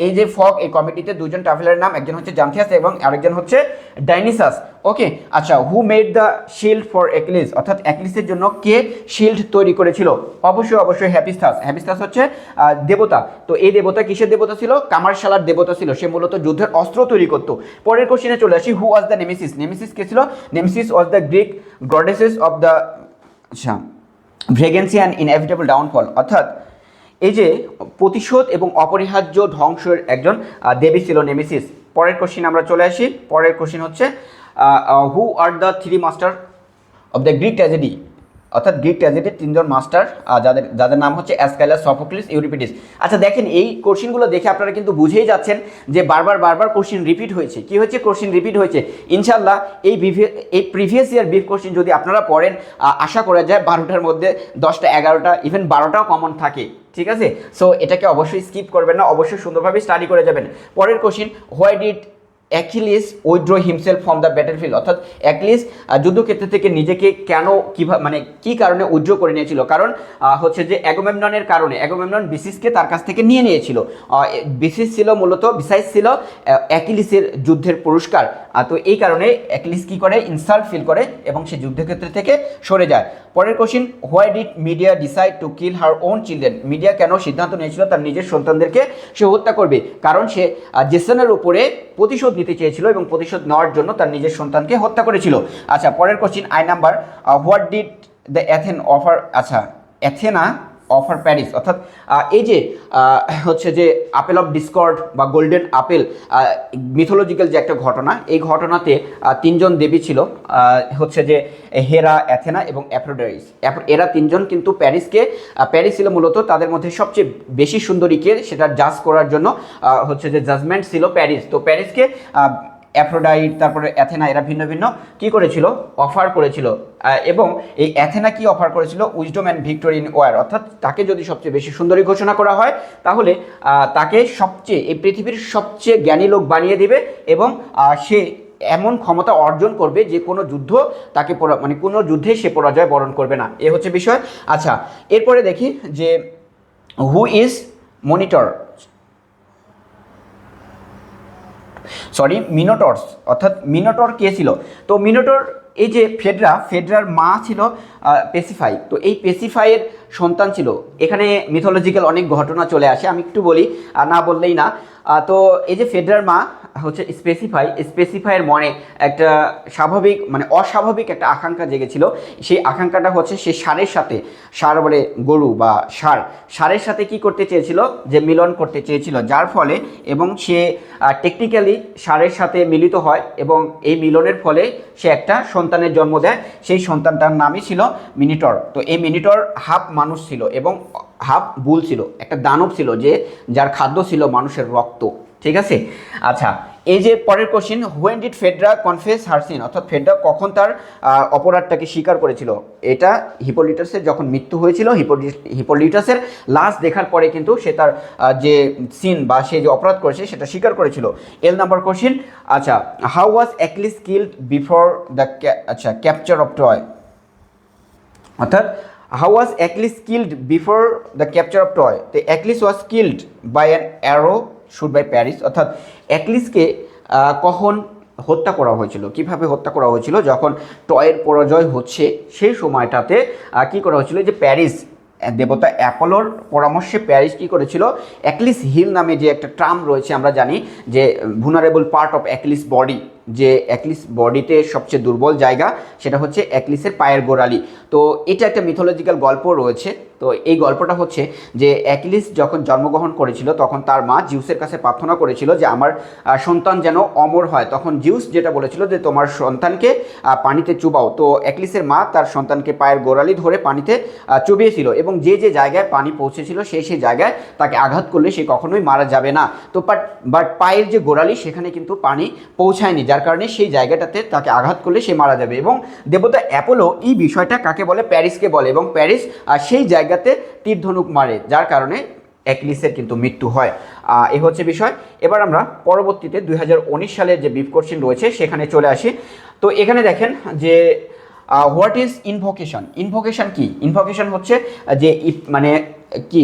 এই যে ফগ, এই কমিটিতে দুজন ট্রাভেলারের নাম, একজন হচ্ছে জান্থিয়াস এবং আরেকজন হচ্ছে ডাইনিসাস। ওকে, আচ্ছা, who made the shield for Achilles. অর্থাৎ অ্যাকিলিসের জন্য কে শিল্ড তৈরি করেছিল? অবশ্যই হ্যাপিস্থাস। হ্যাপিস্থাস হচ্ছে দেবতা। তো এই দেবতা কিসের দেবতা ছিল? কামারশালার দেবতা ছিল। সে মূলত যুদ্ধের অস্ত্র তৈরি করতো। পরের কোশ্চিনে চলে আসি, who was the Nemesis. Nemesis কে ছিল? Nemesis was the Greek goddesses of the vengeance and inevitable downfall. অর্থাৎ এই যে প্রতিশোধ এবং অপরিহার্য ধ্বংসের একজন দেবী ছিল নেমেসিস। পরের কোশ্চিন আমরা চলে আসি। পরের কোশ্চিন হচ্ছে, who are the three master of the Greek tragedy. অর্থাৎ গ্রিক ট্র্যাজেডির তিনজন মাস্টার, যাদের নাম হচ্ছে অ্যাসকাইলাস, সফোক্লিস, ইউরিপিডিস। আচ্ছা দেখেন, এই কোশ্চিনগুলো দেখে আপনারা কিন্তু বুঝেই যাচ্ছেন যে বারবার কোশ্চিন রিপিট হয়েছে। কি হয়েছে? কোশ্চিন রিপিট হয়েছে। ইনশাল্লাহ এই প্রিভিয়াস ইয়ার ব্রিফ কোশ্চিন যদি আপনারা পড়েন, আশা করা যায় 12টার মধ্যে 10টা, 11টা, ইভেন 12টাও কমন থাকে। ঠিক আছে, সো এটাকে অবশ্যই স্কিপ করবেন না, অবশ্যই সুন্দরভাবে স্টাডি করে যাবেন। পরের question, why did Achilles withdraw himself from the battlefield. অর্থাৎ অ্যাকিলিস যুদ্ধক্ষেত্র থেকে নিজেকে কেন, কীভাবে, মানে কী কারণে উইথড্র করে নিয়েছিল? কারণ হচ্ছে যে অ্যাগামেমননের কারণে। অ্যাগামেমনন বিসিসকে তার কাছ থেকে নিয়ে নিয়েছিল। বিসিস ছিল মূলত, বিসাইস ছিল অ্যাকিলিসের যুদ্ধের পুরস্কার। তো এই কারণে অ্যাকিলিস কী করে? ইনসাল্ট ফিল করে এবং সে যুদ্ধক্ষেত্র থেকে সরে যায়। পরের question, why did media decide to kill her own children. Media কেন সিদ্ধান্ত নিয়েছিল তার নিজের সন্তানদেরকে সে হত্যা করবে? কারণ সে জেসনের উপরে প্রতিশোধ নিতে চেয়েছিল এবং প্রতিশোধ নেওয়ার জন্য তার নিজের সন্তানকে হত্যা করেছিল। আচ্ছা, পরের question I number, what did the অ্যাথেন offer, আচ্ছা অ্যাথেনা অফার প্যারিস, অর্থাৎ এই যে হচ্ছে যে আপেল অফ ডিসকর্ড বা গোল্ডেন আপেল, মিথোলজিক্যাল যে একটা ঘটনা, এই ঘটনাতে তিনজন দেবী ছিল, হচ্ছে যে হেরা, অ্যাথেনা এবং অ্যাফ্রোডাইস। এরা তিনজন কিন্তু প্যারিস ছিল মূলত তাদের মধ্যে সবচেয়ে বেশি সুন্দরীকে সেটা জাজ করার জন্য হচ্ছে যে জাজমেন্ট ছিল প্যারিস। তো প্যারিসকে অ্যাফ্রোডাইট, তারপরে অ্যাথেনা, এরা ভিন্ন ভিন্ন কী করেছিল, অফার করেছিল। এবং এই অ্যাথেনা কি অফার করেছিল, wisdom and victory in war, অর্থাৎ তাকে যদি সবচেয়ে বেশি সুন্দরী ঘোষণা করা হয় তাহলে তাকে এই পৃথিবীর সবচেয়ে জ্ঞানী লোক বানিয়ে দেবে এবং সে এমন ক্ষমতা অর্জন করবে যে কোনো যুদ্ধ তাকে মানে কোনো যুদ্ধে সে পরাজয় বরণ করবে না, এ হচ্ছে বিষয়। আচ্ছা, এরপরে দেখি যে হু ইজ মনিটর, মিনোটরস, অর্থাৎ মিনোটর কে ছিল। তো মিনোটর, এই যে ফেডরার মা ছিল পেসিফাই। তো এই পেসিফাইয়ের সন্তান ছিল। এখানে মিথোলজিক্যাল অনেক ঘটনা চলে আসে, আমি একটু বলি, না বললেই না। তো এই যে ফেডরার মা হচ্ছে স্পেসিফাইয়ের মনে একটা স্বাভাবিক মানে অস্বাভাবিক একটা আকাঙ্ক্ষা জেগেছিল। সেই আকাঙ্ক্ষাটা হচ্ছে সে ষাঁড় বলে গরু বা ষাঁড়ের সাথে কি করতে চেয়েছিল, যে মিলন করতে চেয়েছিল, যার ফলে এবং সে টেকনিক্যালি ষাঁড়ের সাথে মিলিত হয় এবং এই মিলনের ফলে সে একটা সন্তানের জন্ম দেয়। সেই সন্তানটার নামই ছিল মিনিটর। তো এই মিনিটর হাফ মানুষ ছিল এবং হাফ বুল ছিল, একটা দানব ছিল যার খাদ্য ছিল মানুষের রক্ত, ঠিক আছে। আচ্ছা, এই যে পরের question, when did Phaedra confess her sin, অর্থাৎ ফেডরা কখন তার অপরাধটাকে স্বীকার করেছিল। এটা হিপোলিটাসের যখন মৃত্যু হয়েছিল, হিপোলিটাসের লাশ দেখার পরে কিন্তু সে তার যে সিন বা সে যে অপরাধ করেছে সেটা স্বীকার করেছিল। এল নাম্বার কোশ্চিন, আচ্ছা, how was Achilles killed before the capture of Troy, অর্থাৎ how was Achilles killed before the capture of Troy. তো Achilles was killed by an arrow shoot by Paris, অর্থাৎ অ্যাকিলিসকে কখন হত্যা করা হয়েছিল, কিভাবে হত্যা করা হয়েছিল, যখন ট্রয়ের পরাজয় হচ্ছে সেই সময়টাতে কি করা হয়েছিল, যে প্যারিস দেবতা অ্যাপোলোর পরামর্শে প্যারিস কী করেছিল, অ্যাকিলিস হিল নামে যে একটা ট্রাম রয়েছে, আমরা জানি যে ভুনারেবল পার্ট অফ অ্যাকিলিস বডি, যে অ্যাকিলিস বডিতে সবচেয়ে দুর্বল জায়গা সেটা হচ্ছে অ্যাকিলিসের পায়ের গোড়ালি। তো এটা একটা মিথোলজিক্যাল গল্প রয়েছে। তো এই গল্পটা হচ্ছে যে অ্যাকিলিস যখন জন্মগ্রহণ করেছিল তখন তার মা জিউসের কাছে প্রার্থনা করেছিল যে আমার সন্তান যেন অমর হয়। তখন জিউস যেটা বলেছিল যে তোমার সন্তানকে পানিতে চুবাও। তো অ্যাকিলিসের মা তার সন্তানকে পায়ের গোড়ালি ধরে পানিতে চুবিয়েছিল এবং যে জায়গায় পানি পৌঁছেছিল সেই জায়গায় তাকে আঘাত করলে সে কখনোই মারা যাবে না। তো বাট পায়ের যে গোড়ালি সেখানে কিন্তু পানি পৌঁছায়নি, যার কারণে সেই জায়গাটাতে তাকে আঘাত করলে সে মারা যাবে। এবং দেবতা অ্যাপোলো এই বিষয়টা কাকে বলে, প্যারিসকে বলে, এবং প্যারিস সেই জায়গাতে তীর ধনুক মারে, যার কারণে অ্যাকিলিসের কিন্তু মৃত্যু হয়। এই হচ্ছে বিষয়। এবার আমরা পরবর্তীতে 2019 সালের যে বিফ কোশ্চেন রয়েছে সেখানে চলে আসি। তো এখানে দেখেন যে হোয়াট ইজ ইনভোকেশন। ইনভোকেশন কি? ইনভোকেশন হচ্ছে যে মানে কি,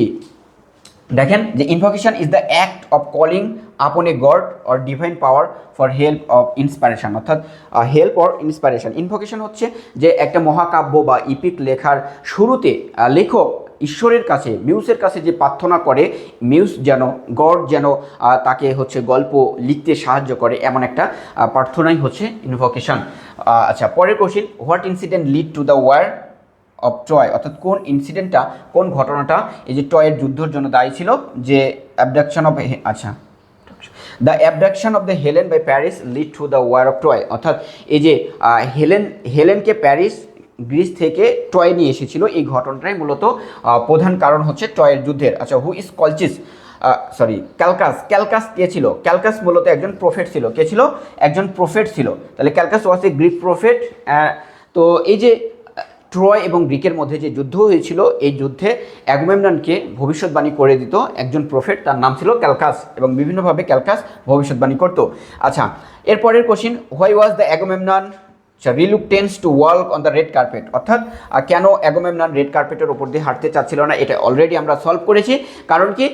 দেখেন যে invocation is the act of calling upon a god or divine power for help of inspiration, অর্থাৎ হেল্প অর ইন্সপাইরেশন। ইনভোকেশন হচ্ছে যে একটা মহাকাব্য বা ইপিক লেখার শুরুতে লেখক ঈশ্বরের কাছে, মিউসের কাছে যে প্রার্থনা করে, মিউস যেন, গড যেন তাকে হচ্ছে গল্প লিখতে সাহায্য করে, এমন একটা প্রার্থনাই হচ্ছে ইনভোকেশন। আচ্ছা, পরের question, what incident lead to the war of Troy, অর্থাৎ কোন ইনসিডেন্টটা, কোন ঘটনাটা এই যে ট্রয়ের যুদ্ধের জন্য দায়ী ছিল, যে অ্যাবডাকশন অফ, আচ্ছা, the abduction of the Helen by Paris lead to the war of Troy, অর্থাৎ এই যে হেলেনকে প্যারিস গ্রিস থেকে ট্রয় নিয়ে এসেছিল, এই ঘটনাটাই মূলত প্রধান কারণ হচ্ছে ট্রয়ের যুদ্ধের। আচ্ছা, হু ইজ কলচিস, ক্যালকাস কে ছিল? ক্যালকাস মূলত একজন প্রফেট ছিল। কে ছিল? একজন প্রফেট ছিল। তাহলে ক্যালকাস ওয়াজ এ গ্রিক প্রফেট। তো এই যে ট্রয় এবং গ্রিকের মধ্যে যে যুদ্ধ হয়েছিল, এই যুদ্ধে অ্যাগামেমননকে ভবিষ্যৎবাণী করে দিত একজন প্রফেট, তার নাম ছিল ক্যালকাস, এবং বিভিন্নভাবে ক্যালকাস ভবিষ্যৎবাণী করত। আচ্ছা, এরপরের question, why was the Agamemnon reluctance to walk on the red carpet, অর্থাৎ কেন অ্যাগামেমনন রেড কার্পেটের উপর দিয়ে হাঁটতে চাচ্ছিল না, এটা অলরেডি আমরা সলভ করেছি। কারণ কি,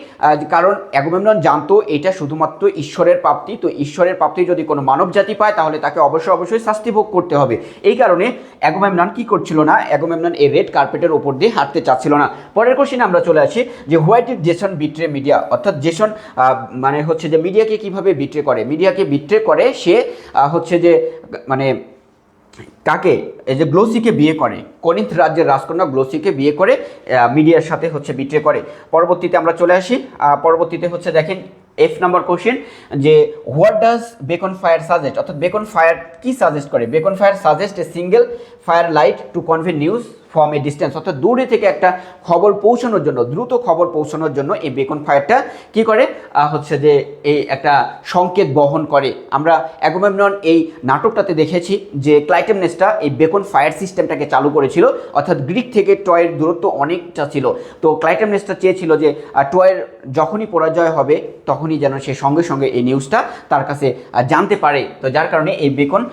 কারণ অ্যাগামেমনন জানতো এটা শুধুমাত্র ঈশ্বরের প্রাপ্তি, তো ঈশ্বরের প্রাপ্তি যদি কোনো মানব জাতি পায় তাহলে তাকে অবশ্যই শাস্তি ভোগ করতে হবে। এই কারণে অ্যাগামেমনন কি করছিল না, অ্যাগামেমনন এই রেড কার্পেটের উপর দিয়ে হাঁটতে চাচ্ছিল না। পরের কোশ্চেনে আমরা চলে আসি যে why did Jason betray media, অর্থাৎ জেসন মানে হচ্ছে যে মিডিয়াকে কিভাবে বিট্রে করে, মিডিয়াকে বিট্রে করে সে হচ্ছে যে মানে কাকে, এই যে গ্লোসিকে বিয়ে করে, করিন্থ রাজ্যের রাজকন্যা গ্লোসিকে বিয়ে করে মিডিয়ার সাথে হচ্ছে বিট্রে করে। পরবর্তীতে আমরা চলে আসি, পরবর্তীতে হচ্ছে দেখেন এফ নাম্বার কোশ্চেন যে what does beacon fire suggest, অর্থাৎ বেকন ফায়ার কি সাজেস্ট করে, beacon fire suggest a single fire light to convey news from a distance, অর্থাৎ দূরে থেকে একটা খবর পৌঁছানোর জন্য, দ্রুত খবর পৌঁছানোর জন্য এই বেকন ফায়ারটা কি করে, হচ্ছে যে এই একটা সংকেত বহন করে। আমরা অ্যাগামেমনন এই নাটকটাতে দেখেছি যে ক্লাইটেমনেসটা এই বেকন ফায়ার সিস্টেমটাকে চালু করেছিল, অর্থাৎ গ্রিক থেকে ট্রয়ের দূরত্ব অনেকটা ছিল। তো ক্লাইটেমনেসটা চেয়েছিল যে ট্রয়ের যখনই পরাজয় হবে তখনই যেন সে সঙ্গে সঙ্গে এই নিউজটা তার কাছে জানতে পারে, তো যার কারণে এই বেকন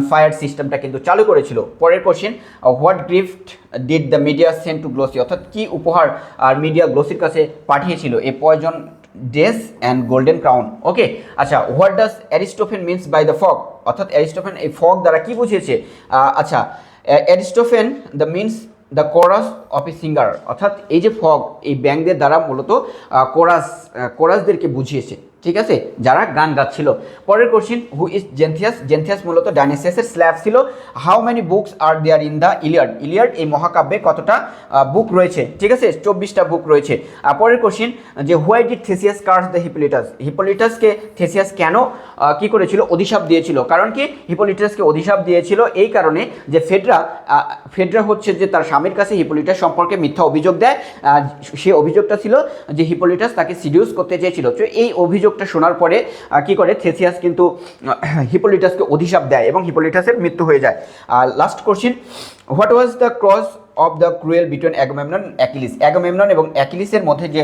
ফায়ার সিস্টেমটা কিন্তু চালু করেছিল। পরের question, what gift did the Medea send to Glauce, অর্থাৎ কি উপহার আর মিডিয়া গ্লোসির কাছে পাঠিয়েছিল, a poison dress and golden crown. Okay, আচ্ছা, what does Aristophanes means by the fog, অর্থাৎ অ্যারিস্টোফেন এই ফগ দ্বারা কি বুঝিয়েছে, আচ্ছা Aristophanes the means the chorus of a singer, অর্থাৎ এই যে ফগ এই ব্যাংকদের দ্বারা মূলত কোরাসদেরকে বুঝিয়েছে, ঠিক আছে, যারা গান গাচ্ছিল। পরের কোশ্চিন, হু ইজ জেন্থিয়াস, জেন্থিয়াস মূলত ডাইনিসাসের স্ল্যাভ ছিল। How many books are there in the Iliad, Iliad এই মহাকাব্যে কতটা বুক রয়েছে, ঠিক আছে, 24টা বুক রয়েছে। পরের কোশ্চিন যে why did Theseus curse the Hippolytus, হিপোলিটাসকে থেসিয়াস কেন কি করেছিল, অভিশাপ দিয়েছিল, কারণ কি হিপোলিটাসকে অভিশাপ দিয়েছিল এই কারণে যে ফেডরা হচ্ছে যে তার স্বামীর কাছে হিপোলিটাস সম্পর্কে মিথ্যা অভিযোগ দেয়, সে অভিযোগটা ছিল যে হিপোলিটাস তাকে সিডিউস করতে চেয়েছিল। তো এই অভিযোগটা শোনার পরে কি করে থেসিয়াস কিন্তু হিপোলিটাসকে অভিশাপ দেয় এবং হিপোলিটাসের মৃত্যু হয়ে যায়। Last question, what was the cross of the cruel between Agamemnon Achilles, Agamemnon এবং অ্যাকিলিসের মধ্যে যে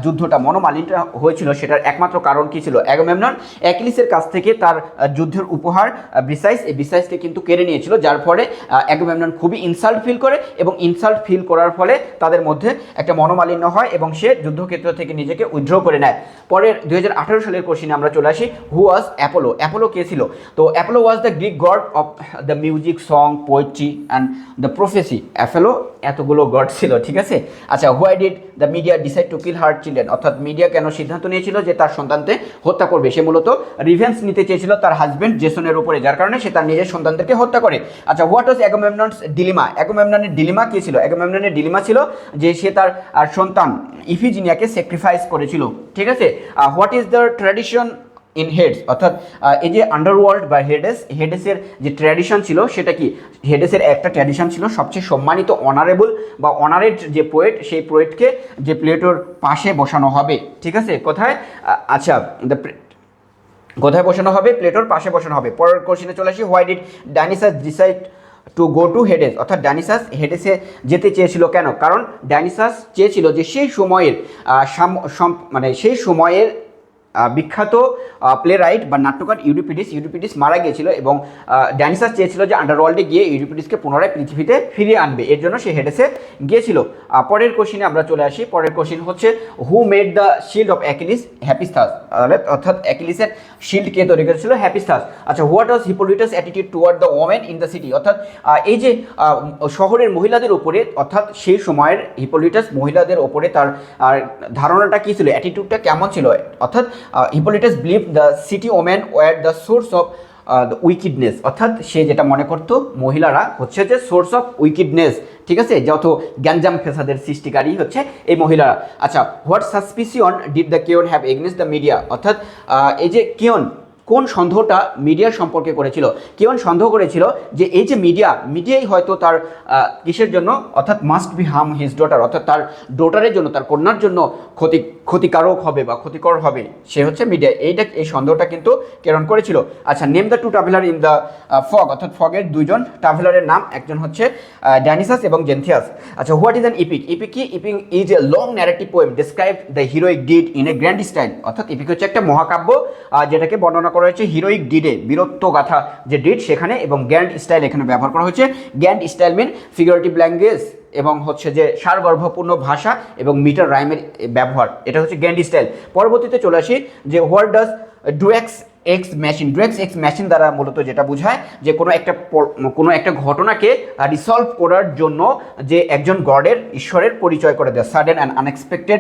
যুদ্ধটা মনোমালিন্যটা হয়েছিল সেটার একমাত্র কারণ কী ছিল, অ্যাগামেমনন অ্যাকিলিসের কাছ থেকে তার যুদ্ধের উপহার ব্রিসাইস, এই ব্রিসাইসকে কিন্তু কেড়ে নিয়েছিল, যার ফলে অ্যাগামেমনন খুবই ইনসাল্ট ফিল করে এবং ইনসাল্ট ফিল করার ফলে তাদের মধ্যে একটা মনোমালিন্য হয় এবং সে যুদ্ধক্ষেত্র থেকে নিজেকে উইথড্র করে নেয়। পরের 2018 সালের কোশ্চিনে আমরা চলে আসি, হু ওয়াজ অ্যাপোলো, অ্যাপোলো কে ছিল, তো Apollo was the Greek god of the music, song, poetry and the প্রফেসি, Apollo এতগুলো গড ছিল, ঠিক আছে। আচ্ছা, why did the Medea decide to kill her children, অর্থাৎ মিডিয়া কেন সিদ্ধান্ত নিয়েছিল যে তার সন্তানকে হত্যা করবে, সে মূলত রিভেঞ্জ নিতে চেয়েছিল তার হাজব্যান্ড জেসনের উপরে, যার কারণে সে তার নিজের সন্তানদেরকে হত্যা করে। আচ্ছা, হোয়াট ওয়াজ অ্যাগামেমননস ডিলিমা, অ্যাগামেমননের ডিলিমা কী ছিল, অ্যাগামেমননের ডিলিমা ছিল যে সে তার সন্তান ইফিজিনিয়াকে স্যাক্রিফাইস করেছিল, ঠিক আছে। What is the tradition in Hades, অর্থাৎ এই যে আন্ডারওয়ার্ল্ড বা হেডেসের যে ট্র্যাডিশন ছিল সেটা কি, হেডেসের একটা ট্র্যাডিশন ছিল সবচেয়ে সম্মানিত অনারেবল বা অনারেড যে পোয়েট, সেই পোয়েটকে যে প্লেটোর পাশে বসানো হবে, ঠিক আছে, কোথায়, আচ্ছা কোথায় বসানো হবে, প্লেটোর পাশে বসানো হবে। পরের কোশ্চেনে চলে আসি, why did Dionysus decide to go to Hades, অর্থাৎ ডাইনিসাস হেডেসে যেতে চেয়েছিল কেন, কারণ ডাইনিসাস চেয়েছিল যে সেই সময়ের মানে সেই সময়ের বিখ্যাত প্লে রাইট বা নাট্যকার ইউরিপিডিস মারা গিয়েছিল এবং ডাইনিসাস চেয়েছিল যে আন্ডারওয়ার্ল্ডে গিয়ে ইউরিপিডিসকে পুনরায় পৃথিবীতে ফিরিয়ে আনবে, এর জন্য সে হেডেসে গিয়েছিল। পরের কোশ্চিনে আমরা চলে আসি, পরের কোশ্চিন হচ্ছে who made the shield of Achilles, Hephaestus, অর্থাৎ অ্যাকিলিসের শিল্ড কে তৈরি করেছিল, হ্যাপিস্থাস। আচ্ছা, what was Hippolytus attitude toward the women in the city, অর্থাৎ এই যে শহরের মহিলাদের উপরে, অর্থাৎ সেই সময়ের হিপোলিটাস মহিলাদের ওপরে তার ধারণাটা কী ছিল, অ্যাটিটিউডটা কেমন ছিল, অর্থাৎ Hippolytus believe the city women were the source of the wickedness, অর্থাৎ সে যেটা মনে করতো মহিলারা হচ্ছে যে সোর্স অফ উইকিডনেস, ঠিক আছে, যত গ্যাঞ্জাম ফেসাদের সৃষ্টিকারী হচ্ছে এই মহিলারা। আচ্ছা, what suspicion did the Creon have against the Medea, অর্থাৎ এই যে কিয়ন কোন সন্দেহটা মিডিয়ার সম্পর্কে করেছিল, কেউ সন্দেহ করেছিল যে এই যে মিডিয়াই হয়তো তার কিসের জন্য, অর্থাৎ must be harm his daughter, অর্থাৎ তার ডটারের জন্য, তার কন্যার জন্য ক্ষতি ক্ষতিকারক হবে বা ক্ষতিকর হবে, সে হচ্ছে মিডিয়া, এই সন্দেহটা কিন্তু প্রেরণ করেছিল। আচ্ছা, name the two traveller in the fog, অর্থাৎ ফগের দুইজন ট্রাভেলারের নাম, একজন হচ্ছে ডায়নিসাস এবং জেন্থিয়াস। আচ্ছা, what is an epic? Epic কি? Epic is a long narrative poem describe the heroic deed in a grand style, অর্থাৎ ইপিক হচ্ছে একটা মহাকাব্য যেটাকে বর্ণনা করা হয়েছে হিরোইক ডিডে, বীরত্বগাথা যে ডিড সেখানে, এবং গ্র্যান্ড স্টাইল এখানে ব্যবহার করা হয়েছে। গ্র্যান্ড স্টাইল মিন ফিগারেটিভ ল্যাঙ্গুয়েজ, এবং হচ্ছে যে সারগর্ভপূর্ণ ভাষা এবং মিটার রাইমের ব্যবহার, এটা হচ্ছে গ্র্যান্ড স্টাইল। পরবর্তীতে চলে আসি যে what does deus ex machina, deus ex machina দ্বারা মূলত যেটা বোঝায় যে কোনো একটা ঘটনাকে রিসলভ করার জন্য যে একজন গডের, ঈশ্বরের পরিচয় করে দেয়, sudden and unexpected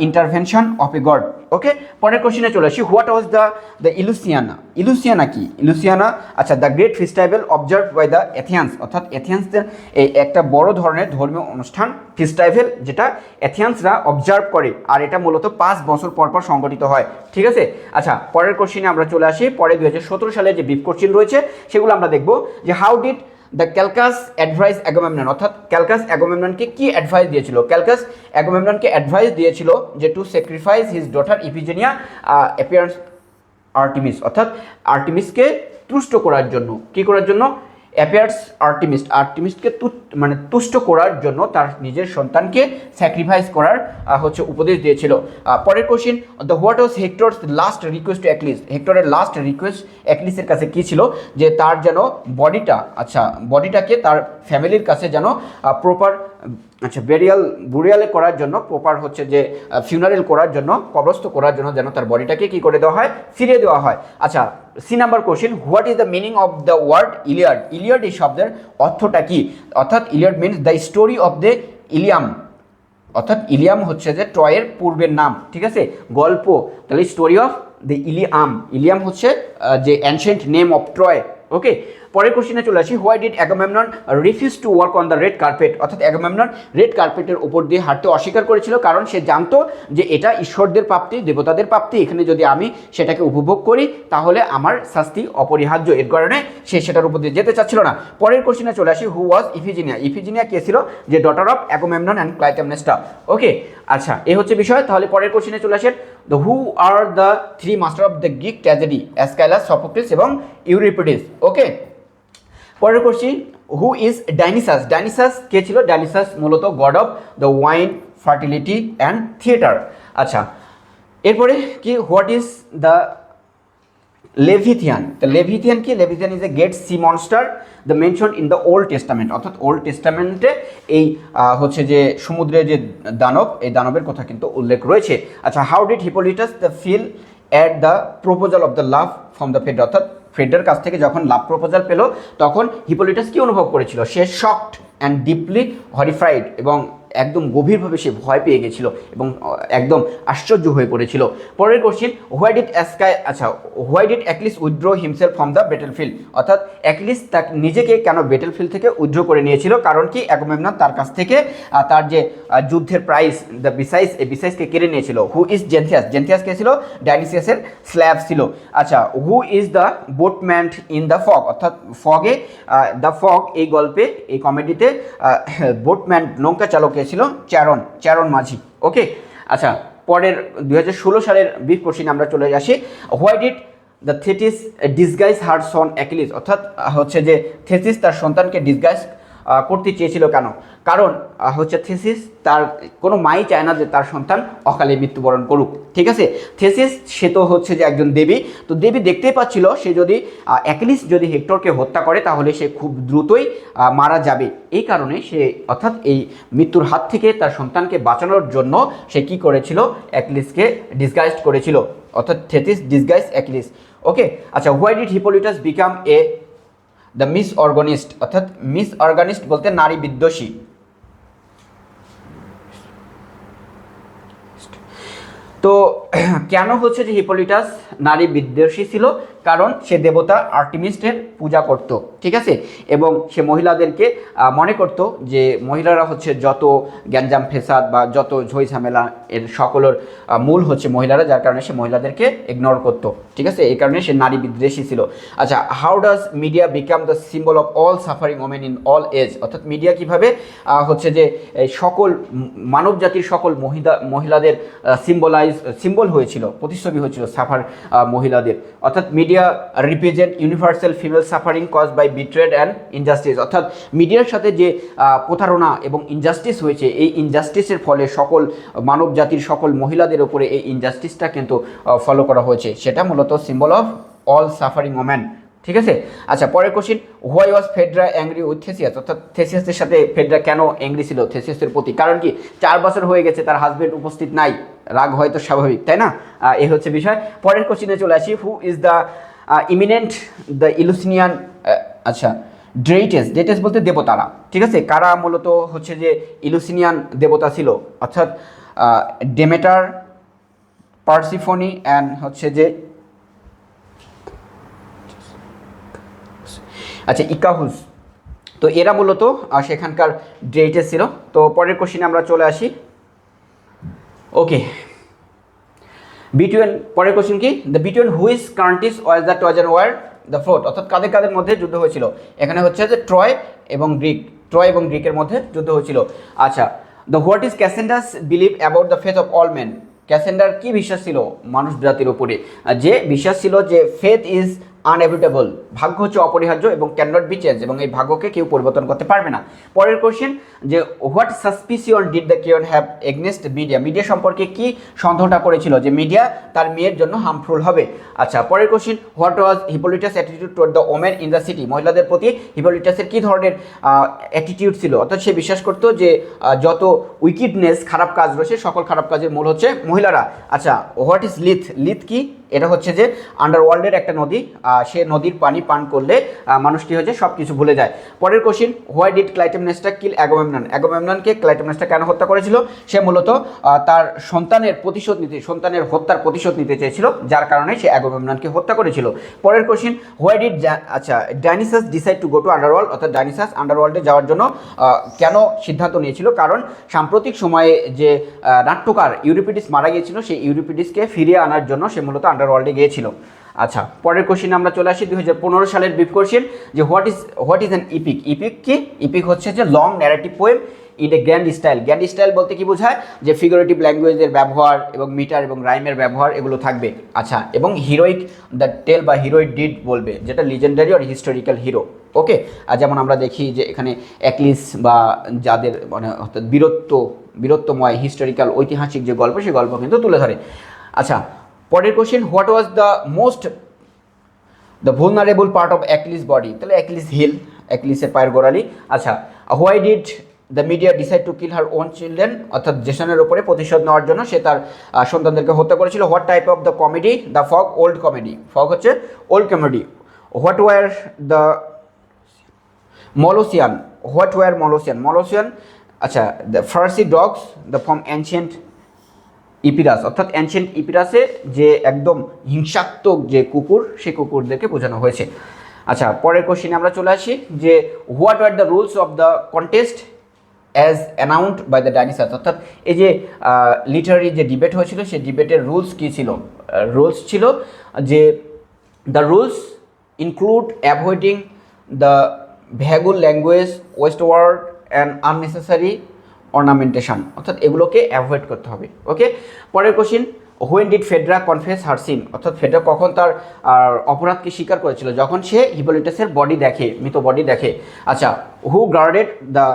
intervention of a god. Okay, পরের কোশ্চেনে চলে আসি, হোয়াট ওয়াজ দ্য ইলুসিয়ানা? ইলুসিয়ানা কি? ইলুসিয়ানা, আচ্ছা, the great festival observe by the Athenians, অর্থাৎ এথিয়ান্সদের এই একটা বড় ধরনের ধর্মীয় অনুষ্ঠান, ফেস্টিভ্যাল, যেটা এথিয়ান্সরা অবজার্ভ করে, আর এটা মূলত 5 বছর পর পর সংগঠিত হয়। ঠিক আছে। আচ্ছা, পরের কোশ্চেনে আমরা চলে আসি। পরে 2017 সালে যে ব্রিফ কোশ্চেন রয়েছে সেগুলো আমরা দেখব, যে how did the Calchas advise Agamemnon, অর্থাৎ ক্যালকাস অ্যাগামেমননকে কি অ্যাডভাইস দিয়েছিল? ক্যালকাস অ্যাগামেমননকে অ্যাডভাইস দিয়েছিল যে to sacrifice his daughter Iphigenia appearance Artemis, অর্থাৎ আর্টিমিসকে তুষ্ট করার জন্য, কি করার জন্য? অ্যাপিয়ার্স আর্টিমিসকে তুষ্ট করার জন্য তার নিজের সন্তানকে স্যাক্রিফাইস করার হচ্ছে উপদেশ দিয়েছিল। পরের question, the what was Hector's last request to Achilles? হেক্টরের লাস্ট রিকোয়েস্ট অ্যাক্লিসের কাছে কী ছিল? যে তার যেন বডিটাকে তার ফ্যামিলির কাছে যেন প্রপার বুরিয়ালে করার জন্য, প্রপার হচ্ছে যে ফিউনারেল করার জন্য, কবরস্থ করার জন্য যেন তার বডিটাকে কি করে দেওয়া হয়? ফিরিয়ে দেওয়া হয়। আচ্ছা, C number question, what is the meaning of the word Iliad? Iliad এই শব্দের অর্থটা কি? অর্থাৎ Iliad means the story of the Ilium, অর্থাৎ ইলিয়াম হচ্ছে যে ট্রয়ের পূর্বের নাম। ঠিক আছে, গল্প, তাহলে স্টোরি অফ দ্য ইলিয়াম হচ্ছে যে অ্যানশিয়েন্ট নেম অফ ট্রয়। ওকে, পরের কোশ্চেনে চলে আসি, why did Agamemnon refuse to work on the red carpet? অর্থাৎ অ্যাগামেমনন রেড কার্পেটের উপর দিয়ে হাঁটতে অস্বীকার করেছিল, কারণ সে জানতো যে এটা ঈশ্বরদের প্রাপ্তি, দেবতাদের প্রাপ্তি, এখানে যদি আমি সেটাকে উপভোগ করি তাহলে আমার শাস্তি অপরিহার্য, এর কারণে সে সেটার উপর দিয়ে যেতে চাচ্ছিল না। পরের কোশ্চেনে চলে আসি, হু ওয়াজ ইফিজিনিয়া? ইফিজিনিয়া কে ছিল? যে daughter of Agamemnon and Clytemnestra. Okay, আচ্ছা, এই হচ্ছে বিষয়। তাহলে পরের কোশ্চেনে চলে আসেন, the who are the 3 master of the Greek tragedy? Aeschylus, Sophocles এবং ইউরিপিডিস। ওকে, পরের question, who is Dionysus? Dionysus কে ছিল? ডাইনিসাস মূলত god of the wine, fertility and theatre. আচ্ছা, এরপরে কি, হোয়াট ইজ দ্য লেভিথিয়ান? তো লেভিথিয়ান কি? Leviathan is a great sea monster the mention in the Old Testament, অর্থাৎ ওল্ড টেস্টামেন্টে এই হচ্ছে যে সমুদ্রের যে দানব, এই দানবের কথা কিন্তু উল্লেখ রয়েছে। আচ্ছা, how did Hippolytus the feel at the proposal of the love from the Phaedra? অর্থাৎ ফ্রেডের কাছ থেকে যখন লাভ প্রপোজাল পেল তখন হিপোলিটাস কি অনুভব করেছিল? সে শকড অ্যান্ড ডিপলি হরিফাইড, এবং একদম গভীরভাবে সে ভয় পেয়ে গেছিল এবং একদম আশ্চর্য হয়ে পড়েছিল। পরের question, why did Achilles withdraw himself from the battlefield? অর্থাৎ অ্যাক্লিস তার নিজেকে কেন ব্যাটেলফিল্ড থেকে উইথড্র করে নিয়েছিল? কারণ কি, অ্যাগামেমনন তার কাছ থেকে তার যে যুদ্ধের প্রাইজ, দ্য বিসাইসকে কেড়ে নিয়েছিল। Who is জেন্থিয়াস? জেন্থিয়াস কে ছিল? ডাইনিসিয়াসের স্ল্যাভ ছিল। আচ্ছা, who is the boatman in the fog? অর্থাৎ দ্য ফগ এই গল্পে, এই কমেডিতে বোটম্যান নৌকা চালক ছিল চ্যারন মাঝি। ওকে, আচ্ছা, পরের 2016 সালের ব্রিফ কোশ্চেন আমরা চলে আসি, why did the Thetis disguise her Son Achilles? অর্থাৎ হচ্ছে যে থেসিস তার সন্তানকে ডিসগাইজ করতে চেয়েছিল কেন? কারণ হচ্ছে থেসিস তার কোনো মাই চায় না যে তার সন্তান অকালে মৃত্যুবরণ করুক। ঠিক আছে, থেসিস সে তো হচ্ছে যে একজন দেবী, তো দেবী দেখতেই পাচ্ছিল সে যদি অ্যাকিলিস যদি হেক্টরকে হত্যা করে তাহলে সে খুব দ্রুতই মারা যাবে, এই কারণে সে অর্থাৎ এই মৃত্যুর হাত থেকে তার সন্তানকে বাঁচানোর জন্য সে কি করেছিল? অ্যাকিলিসকে ডিসগাইজ করেছিল, অর্থাৎ থেসিস ডিসগাইজ অ্যাকিলিস। ওকে, আচ্ছা, why did Hippolytus become the misogynist? অর্থাৎ মিস অর্গানিস্ট বলতে নারী বিদ্বেষী। তো কেন হচ্ছে যে হিপোলিটাস নারী বিদ্বেষী ছিল? কারণ সে দেবতা আর্টেমিসের পূজা করত, ঠিক আছে। এবং সে মহিলাদেরকে মনে করত যে মহিলারা হচ্ছে যত গ্যাঞ্জাম ফেসাদ বা যত ঝই ঝামেলা এর সকলের মূল হচ্ছে মহিলারা, যার কারণে সে মহিলাদেরকে ইগনোর করতো, ঠিক আছে। এই কারণে সে নারী বিদ্বেষী ছিল। আচ্ছা, how does Medea become the symbol of all suffering women in all age, অর্থাৎ মিডিয়া কীভাবে হচ্ছে যে সকল মানব জাতির সকল মহিলাদের সিম্বল হয়েছিল, প্রতিচ্ছবি হয়েছিল সাফার মহিলাদের। অর্থাৎ Medea represent universal female suffering cause by betrayed and injustice, অর্থাৎ মিডিয়ার সাথে যে প্রতারণা এবং ইনজাস্টিস হয়েছে, এই ইনজাস্টিসের ফলে সকল মানব জাতির সকল মহিলাদের উপরে এই ইনজাস্টিসটা কিন্তু ফলো করা হয়েছে, সেটা মূলত symbol of all suffering women, ঠিক আছে। আচ্ছা, পরের question, why was Phaedra angry with Theseus, অর্থাৎ থেসিয়াসের সাথে ফেডরা কেন অ্যাংরি ছিল থেসিয়াসের প্রতি? কারণ কি 4 বছর হয়ে গেছে, তার হাজবেন্ড উপস্থিত নাই, রাগ হয়তো স্বাভাবিক, তাই না? এই হচ্ছে বিষয়। পরের কোশ্চিনে চলে আসি, who is the eminent the Eleusinian, আচ্ছা ডেটেস বলতে দেবতারা, ঠিক আছে। কারা মূলত হচ্ছে যে ইলুসিনিয়ান দেবতা ছিল? অর্থাৎ ডেমেটার, পার্সিফনি অ্যান্ড হচ্ছে যে আচ্ছা ইকাহুস। তো এরা মূলত সেখানকার ডেটেস ছিল। তো পরের কোশ্চিনে আমরা চলে আসি। ওকে, পরের কোশ্চিন কি, the between which countries was the Trojan war the fought, অর্থাৎ কাদের কাদের মধ্যে যুদ্ধ হয়েছিল? এখানে হচ্ছে যে ট্রয় এবং গ্রিকের মধ্যে যুদ্ধ হয়েছিল। আচ্ছা, the what is Cassandra's believe about the faith of all men, ক্যাসেন্ডার কি বিশ্বাস ছিল মানুষ জাতির উপরে? যে বিশ্বাস ছিল যে ফেথ ইজ আনএভিটেবল, ভাগ্য হচ্ছে অপরিহার্য এবং ক্যান নট বি চেঞ্জ, এবং এই ভাগ্যকে কেউ পরিবর্তন করতে পারবে না। পরের কোশ্চেন, যে what suspicion did the Creon have against Medea সম্পর্কে কি সন্দেহটা করেছিল যে মিডিয়া তার মেয়ের জন্য হার্মফুল হবে? আচ্ছা, পরের question, what was Hippolytus attitude toward the women in the city, মহিলাদের প্রতি হিপোলিটাসের কী ধরনের অ্যাটিটিউড ছিল? অর্থাৎ সে বিশ্বাস করতো যে যত উইকিডনেস, খারাপ কাজ রয়েছে, সকল খারাপ কাজের মূল হচ্ছে মহিলারা। আচ্ছা, হোয়াট ইজ লিথ কি? এটা হচ্ছে যে আন্ডারওয়ার্ল্ডের একটা নদী, সে নদীর পানি পান করলে মানুষ কি হয়েছে, সব কিছু ভুলে যায়। পরের কোশ্চিন, হোয়াই ডিড ক্লাইটেমনেস্টা কিল অ্যাগামেমননকে ক্লাইটেমনেস্টা কেন হত্যা করেছিল? সে মূলত তার সন্তানের হত্যার প্রতিশোধ নিতে চেয়েছিল, যার কারণে সে অ্যাগামেমননকে হত্যা করেছিল। পরের question, why did Dionysus decide to go to underworld, অর্থাৎ ডাইনিসাস আন্ডারওয়ার্ল্ডে যাওয়ার জন্য কেন সিদ্ধান্ত নিয়েছিল? কারণ সাম্প্রতিক সময়ে যে নাট্যকার ইউরিপিডিস মারা গিয়েছিল, সেই ইউরিপিডিসকে ফিরিয়ে আনার জন্য সে মূলত আন্ডারওয়ার্ল্ডে গিয়েছিল। আচ্ছা, পরের কোশ্চিনে আমরা চলে আসি 2015 সালের ব্রিফ কোশ্চিন, যে what is an epic? Epic কি? ইপিক হচ্ছে যে long narrative poem in a grand style বলতে কি বোঝায়? যে ফিগারেটিভ ল্যাঙ্গুয়েজের ব্যবহার এবং মিটার এবং রাইমের ব্যবহার এগুলো থাকবে। আচ্ছা, এবং হিরোইক দ্য টেল বা হিরোইক ডিড বলবে, যেটা লিজেন্ডারি আর হিস্টোরিক্যাল হিরো। ওকে, আর যেমন আমরা দেখি যে এখানে অ্যাকিলিস বা যাদের মানে অর্থাৎ বীরত্বময় হিস্টোরিক্যাল ঐতিহাসিক যে গল্প, সেই গল্প কিন্তু তুলে ধরে। আচ্ছা, পরের question, what was the vulnerable part of Achilles body? তাহলে অ্যাকিলিস হিল, অ্যাকিলিসের পায়ের গোড়ালি। আচ্ছা, why did the Medea decide to kill her own children, অর্থাৎ জেসনের উপরে প্রতিশোধ নেওয়ার জন্য সে তার সন্তানদেরকে হত্যা করেছিল। What type of the comedy? The frog, old comedy. Frog হচ্ছে old comedy. What were the Molossian? Molossian, আচ্ছা, the fierce dogs the from ancient Epirus, অর্থাৎ অ্যানশিয়েন্ট ইপিরাসে যে একদম হিংসাত্মক যে কুকুর, সেই কুকুরদেরকে বোঝানো হয়েছে। আচ্ছা, পরের কোশ্চেনে আমরা চলে আসি, যে what are the rules of the contest as announced by the Dionysus, অর্থাৎ এই যে লিটারারি যে ডিবেট হয়েছিল, সেই ডিবেটের রুলস কী ছিল? রুলস ছিল যে the rules include avoiding the vague language, westward and unnecessary ornamentation, অর্থাৎ এগুলোকে অ্যাভয়েড করতে হবে। ওকে, পরের question, when did Phaedra confess her sin, অর্থাৎ ফেডরা কখন তার অপরাধকে স্বীকার করেছিল? যখন সে হিপোলিটাসের মৃত বডি দেখে। আচ্ছা, হু গার্ডেড দ্য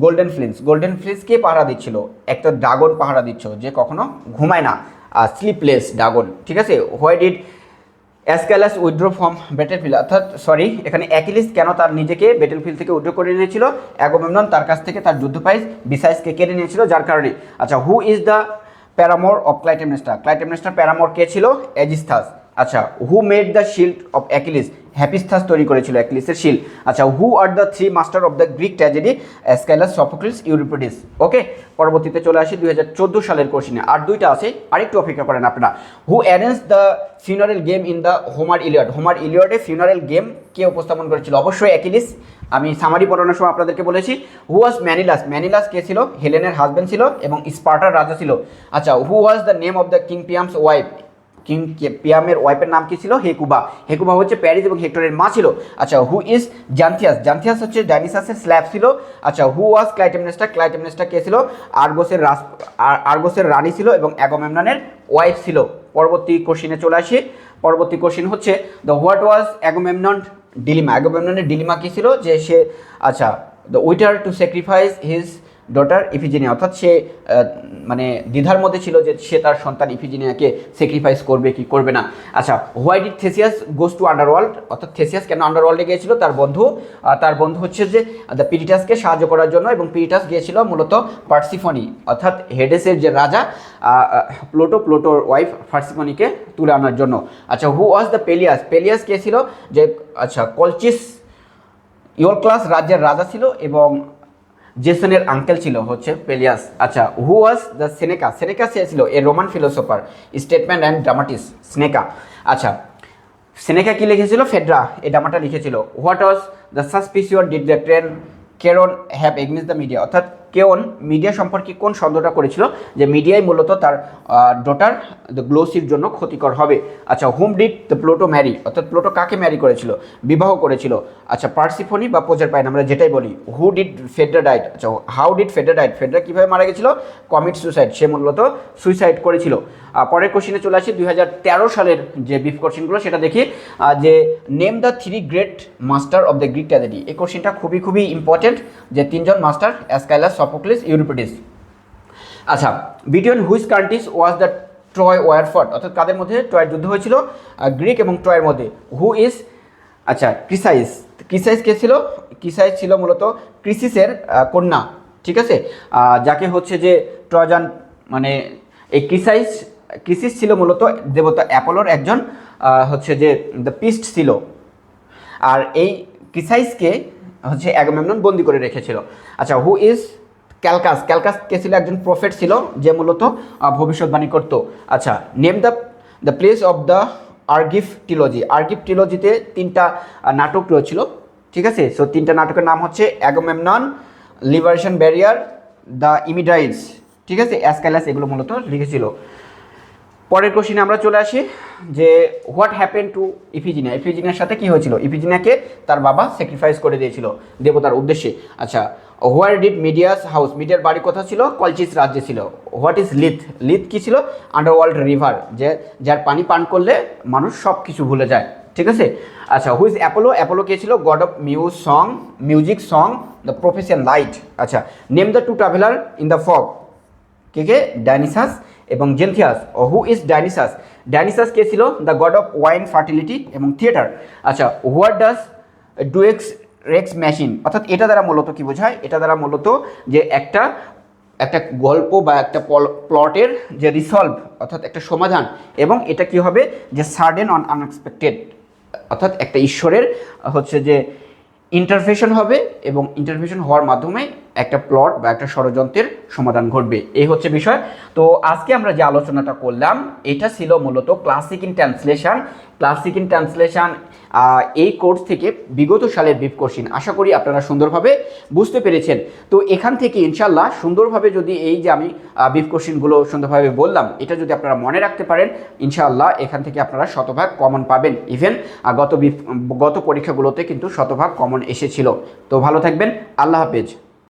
গোল্ডেন ফ্লিন্সকে পাহারা দিচ্ছিল? একটা ড্রাগন পাহারা দিচ্ছ, যে কখনো ঘুমায় না, স্লিপলেস ড্রাগন, ঠিক আছে। Why did অ্যাসক্যালাস withdraw from battlefield, অর্থাৎ এখানে অ্যাকিলিস কেন তার নিজেকে ব্যাটেলফিল্ড থেকে উইথড্র করে নিয়েছিল? অ্যাগামেমনন তার কাছ থেকে তার যুদ্ধপাইস বিসাইসকে কেড়ে নিয়েছিল, যার কারণে। আচ্ছা, who is the paramour of Clytemnestra? ক্লাইটেমনেস্টার প্যারামোর কে ছিল? এজিস্থাস। আচ্ছা, who made the shield of Achilles, Hephaestus তৈরি করেছিল অ্যাকিলিসের শিল্ড। আচ্ছা, who are the three master of the Greek tragedy, Aeschylus, Sophocles, Euripides. Okay, পরবর্তীতে চলে আসি 2014 সালের কোশ্চিনে। আর দুইটা আছে, আরেকটু অপেক্ষা করেন আপনারা। Who arrange the funeral game in the Homer Iliad, Homer ইলিয়ডে ফিউনারেল গেম কে উপস্থাপন করেছিল? অবশ্যই অ্যাকিলিস। আমি সামারি পড়ানোর সময় আপনাদেরকে বলেছি। হু ওয়াজ ম্যানিলাস, ম্যানিলাস কে ছিল? হেলেনের হাজব্যান্ড ছিল এবং স্পার্টার রাজা ছিল। আচ্ছা, who was the name of the king Priam's wife, king পিয়ামের ওয়াইফের নাম কি ছিল? হেকুবা। হেকুবা হচ্ছে প্যারিস এবং হেক্টরের মা ছিল। আচ্ছা, হু ইজ জান্থিয়াস, জান্থিয়াস হচ্ছে ডাইনিসাসের স্ল্যাব ছিল। আচ্ছা, হু ওয়াজ ক্লাইটেমনেস্টা, ক্লাইটেমনেস্টা কে ছিল? আর্গসের রানী ছিল এবং অ্যাগামেমননের ওয়াইফ ছিল। পরবর্তী কোশ্চিনে চলে আসি। পরবর্তী কোশ্চিন হচ্ছে the what was Agamemnon dilemma, অ্যাগামেমননের ডিলিমা কী ছিল? যে সে, আচ্ছা, the whether to sacrifice his daughter Iphigenia, অর্থাৎ সে মানে দ্বিধার মধ্যে ছিল যে সে তার সন্তান ইফিজিনিয়াকে স্যাক্রিফাইস করবে কি করবে না। আচ্ছা, why did Theseus goes to underworld, অর্থাৎ থেসিয়াস কেন আন্ডারওয়ার্ল্ডে গিয়েছিল? তার বন্ধু হচ্ছে যে দ্য পিরিটাসকে সাহায্য করার জন্য, এবং পিরিটাস গিয়েছিল মূলত পার্সিফনি, অর্থাৎ হেডেসের যে রাজা প্লুটোর ওয়াইফ পার্সিফনিকে তুলে আনার জন্য। আচ্ছা, হু ওয়াজ দ্য পেলিয়াস, পেলিয়াস কে ছিল? যে, আচ্ছা, কলচিস ইওরক্লাস রাজ্যের রাজা ছিল এবং জেসনের আঙ্কেল ছিল হচ্ছে পেলিয়াস। আচ্ছা, who was the Seneca, Seneca সে ছিল a Roman philosopher, statement and dramatist, Seneca. আচ্ছা, সেনেকা কি লিখেছিল? ফেড্রা, এই ড্রামাটা লিখেছিল। What was the suspicion did the train Creon have against the Medea, অর্থাৎ কেওন মিডিয়া সম্পর্কে কোন সন্দেহটা করেছিল? যে মিডিয়াই মূলত তার ডটার দ্য গ্লোসির জন্য ক্ষতিকর হবে। আচ্ছা, whom did the Pluto marry, অর্থাৎ প্লুটো কাকে ম্যারি করেছিল? বিবাহ করেছিল। আচ্ছা, পার্সিফনি বা প্রোজারপাইন আমরা যেটাই বলি। হু ডিড ফেড্রা ডাইড, আচ্ছা, হাউ ডিড ফেড্রা ডাইড, ফেড্রা কীভাবে মারা গেছিল? কমিট সুইসাইড, সে মূলত সুইসাইড করেছিল। পরের কোশ্চিনে চলে আসি 2013 সালের যে বিফ কোশ্চিনগুলো সেটা দেখি। যে name the three great master of the Greek tragedy, এই কোশ্চিনটা খুবই ইম্পর্টেন্ট, যে তিনজন মাস্টার, অ্যাসকাইলাস, সফোক্লিস, ইউরিপিডিস। আচ্ছা, between which countries was the Troy war fought, অর্থাৎ কাদের মধ্যে ট্রয়ের যুদ্ধ হয়েছিল? গ্রিক এবং ট্রয়ের মধ্যে। হু ইজ, আচ্ছা, ক্রিসাইস, ক্রিসাইস কে ছিল? ক্রিসাইস ছিল মূলত ক্রিসিসের কন্যা, ঠিক আছে, যাকে হচ্ছে যে ট্রয়ান, মানে এই ক্রিসিস ছিল মূলত দেবতা অ্যাপোলোর একজন হচ্ছে যে দ্য পিস্ট ছিল। আর এই ক্রিসাইসকে হচ্ছে অ্যাগামেমনন বন্দি করে রেখেছিল। আচ্ছা, হু ইজ ক্যালকাস, ক্যালকাস কে ছিল? একজন প্রফেট ছিল যে মূলত ভবিষ্যৎবাণী করত। আচ্ছা, name the place of the Argive trilogy, Argive ট্রিলজিতে তিনটা নাটক রয়েছিল, ঠিক আছে। সো তিনটা নাটকের নাম হচ্ছে অ্যাগামেমনন, লিবারেশন ব্যারিয়ার, দ্য ইমিডাইলস, ঠিক আছে, অ্যাসকাইলাস এগুলো মূলত লিখেছিল। পরের কোশ্চিনে আমরা চলে আসি যে হোয়াট হ্যাপেন টু ইফিজিনিয়া, ইফিজিনিয়ার সাথে কী হয়েছিল? ইফিজিনিয়াকে তার বাবা স্যাক্রিফাইস করে দিয়েছিল দেবতার উদ্দেশ্যে। আচ্ছা, হোয়ার ডিড মিডিয়াস হাউস, মিডিয়ার বাড়ি কোথা ছিল? কলচিস রাজ্যে ছিল। হোয়াট ইজ লিথ, লিথ কী ছিল? আন্ডারওয়ার্ল্ড রিভার, যার পানি পান করলে মানুষ সব কিছু ভুলে যায়, ঠিক আছে। আচ্ছা, হু ইজ অ্যাপোলো, অ্যাপোলো কে ছিল? God of music, song, the profession, light. আচ্ছা, name the two traveller in the frog, কে? ডাইনিসাস এবং Xanthias. Who is Dionysus, Dionysus কে ছিল? The god of wine, fertility এবং থিয়েটার। আচ্ছা, what does deus ex machina, অর্থাৎ এটা দ্বারা মূলত কি বোঝায়? এটা দ্বারা মূলত যে একটা গল্প বা একটা প্লটের যে রিসলভ, অর্থাৎ একটা সমাধান, এবং এটা কি হবে? যে সাডেন অন আনএক্সপেক্টেড, অর্থাৎ একটা ঈশ্বরের হচ্ছে যে ইন্টারভেনশন হবে এবং ইন্টারভেনশন হওয়ার মাধ্যমে একটা প্লট বা একটা ষড়যন্ত্রের সমাধান ঘটবে, এই হচ্ছে বিষয়। তো আজকে আমরা যে আলোচনাটা করলাম এটা ছিল মূলত classic in translation. Classic in translation এই কোর্স থেকে বিগত সালের বিফ কোশ্চিন আশা করি আপনারা সুন্দরভাবে বুঝতে পেরেছেন। তো এখান থেকে ইনশাল্লাহ সুন্দরভাবে যদি এই যে আমি বিফ কোশ্চিনগুলো সুন্দরভাবে বললাম এটা যদি আপনারা মনে রাখতে পারেন, ইনশাআল্লাহ এখান থেকে আপনারা শতভাগ কমন পাবেন। ইভেন গত পরীক্ষাগুলোতে কিন্তু শতভাগ কমন এসেছিল। তো ভালো থাকবেন, আল্লাহ হাফেজ।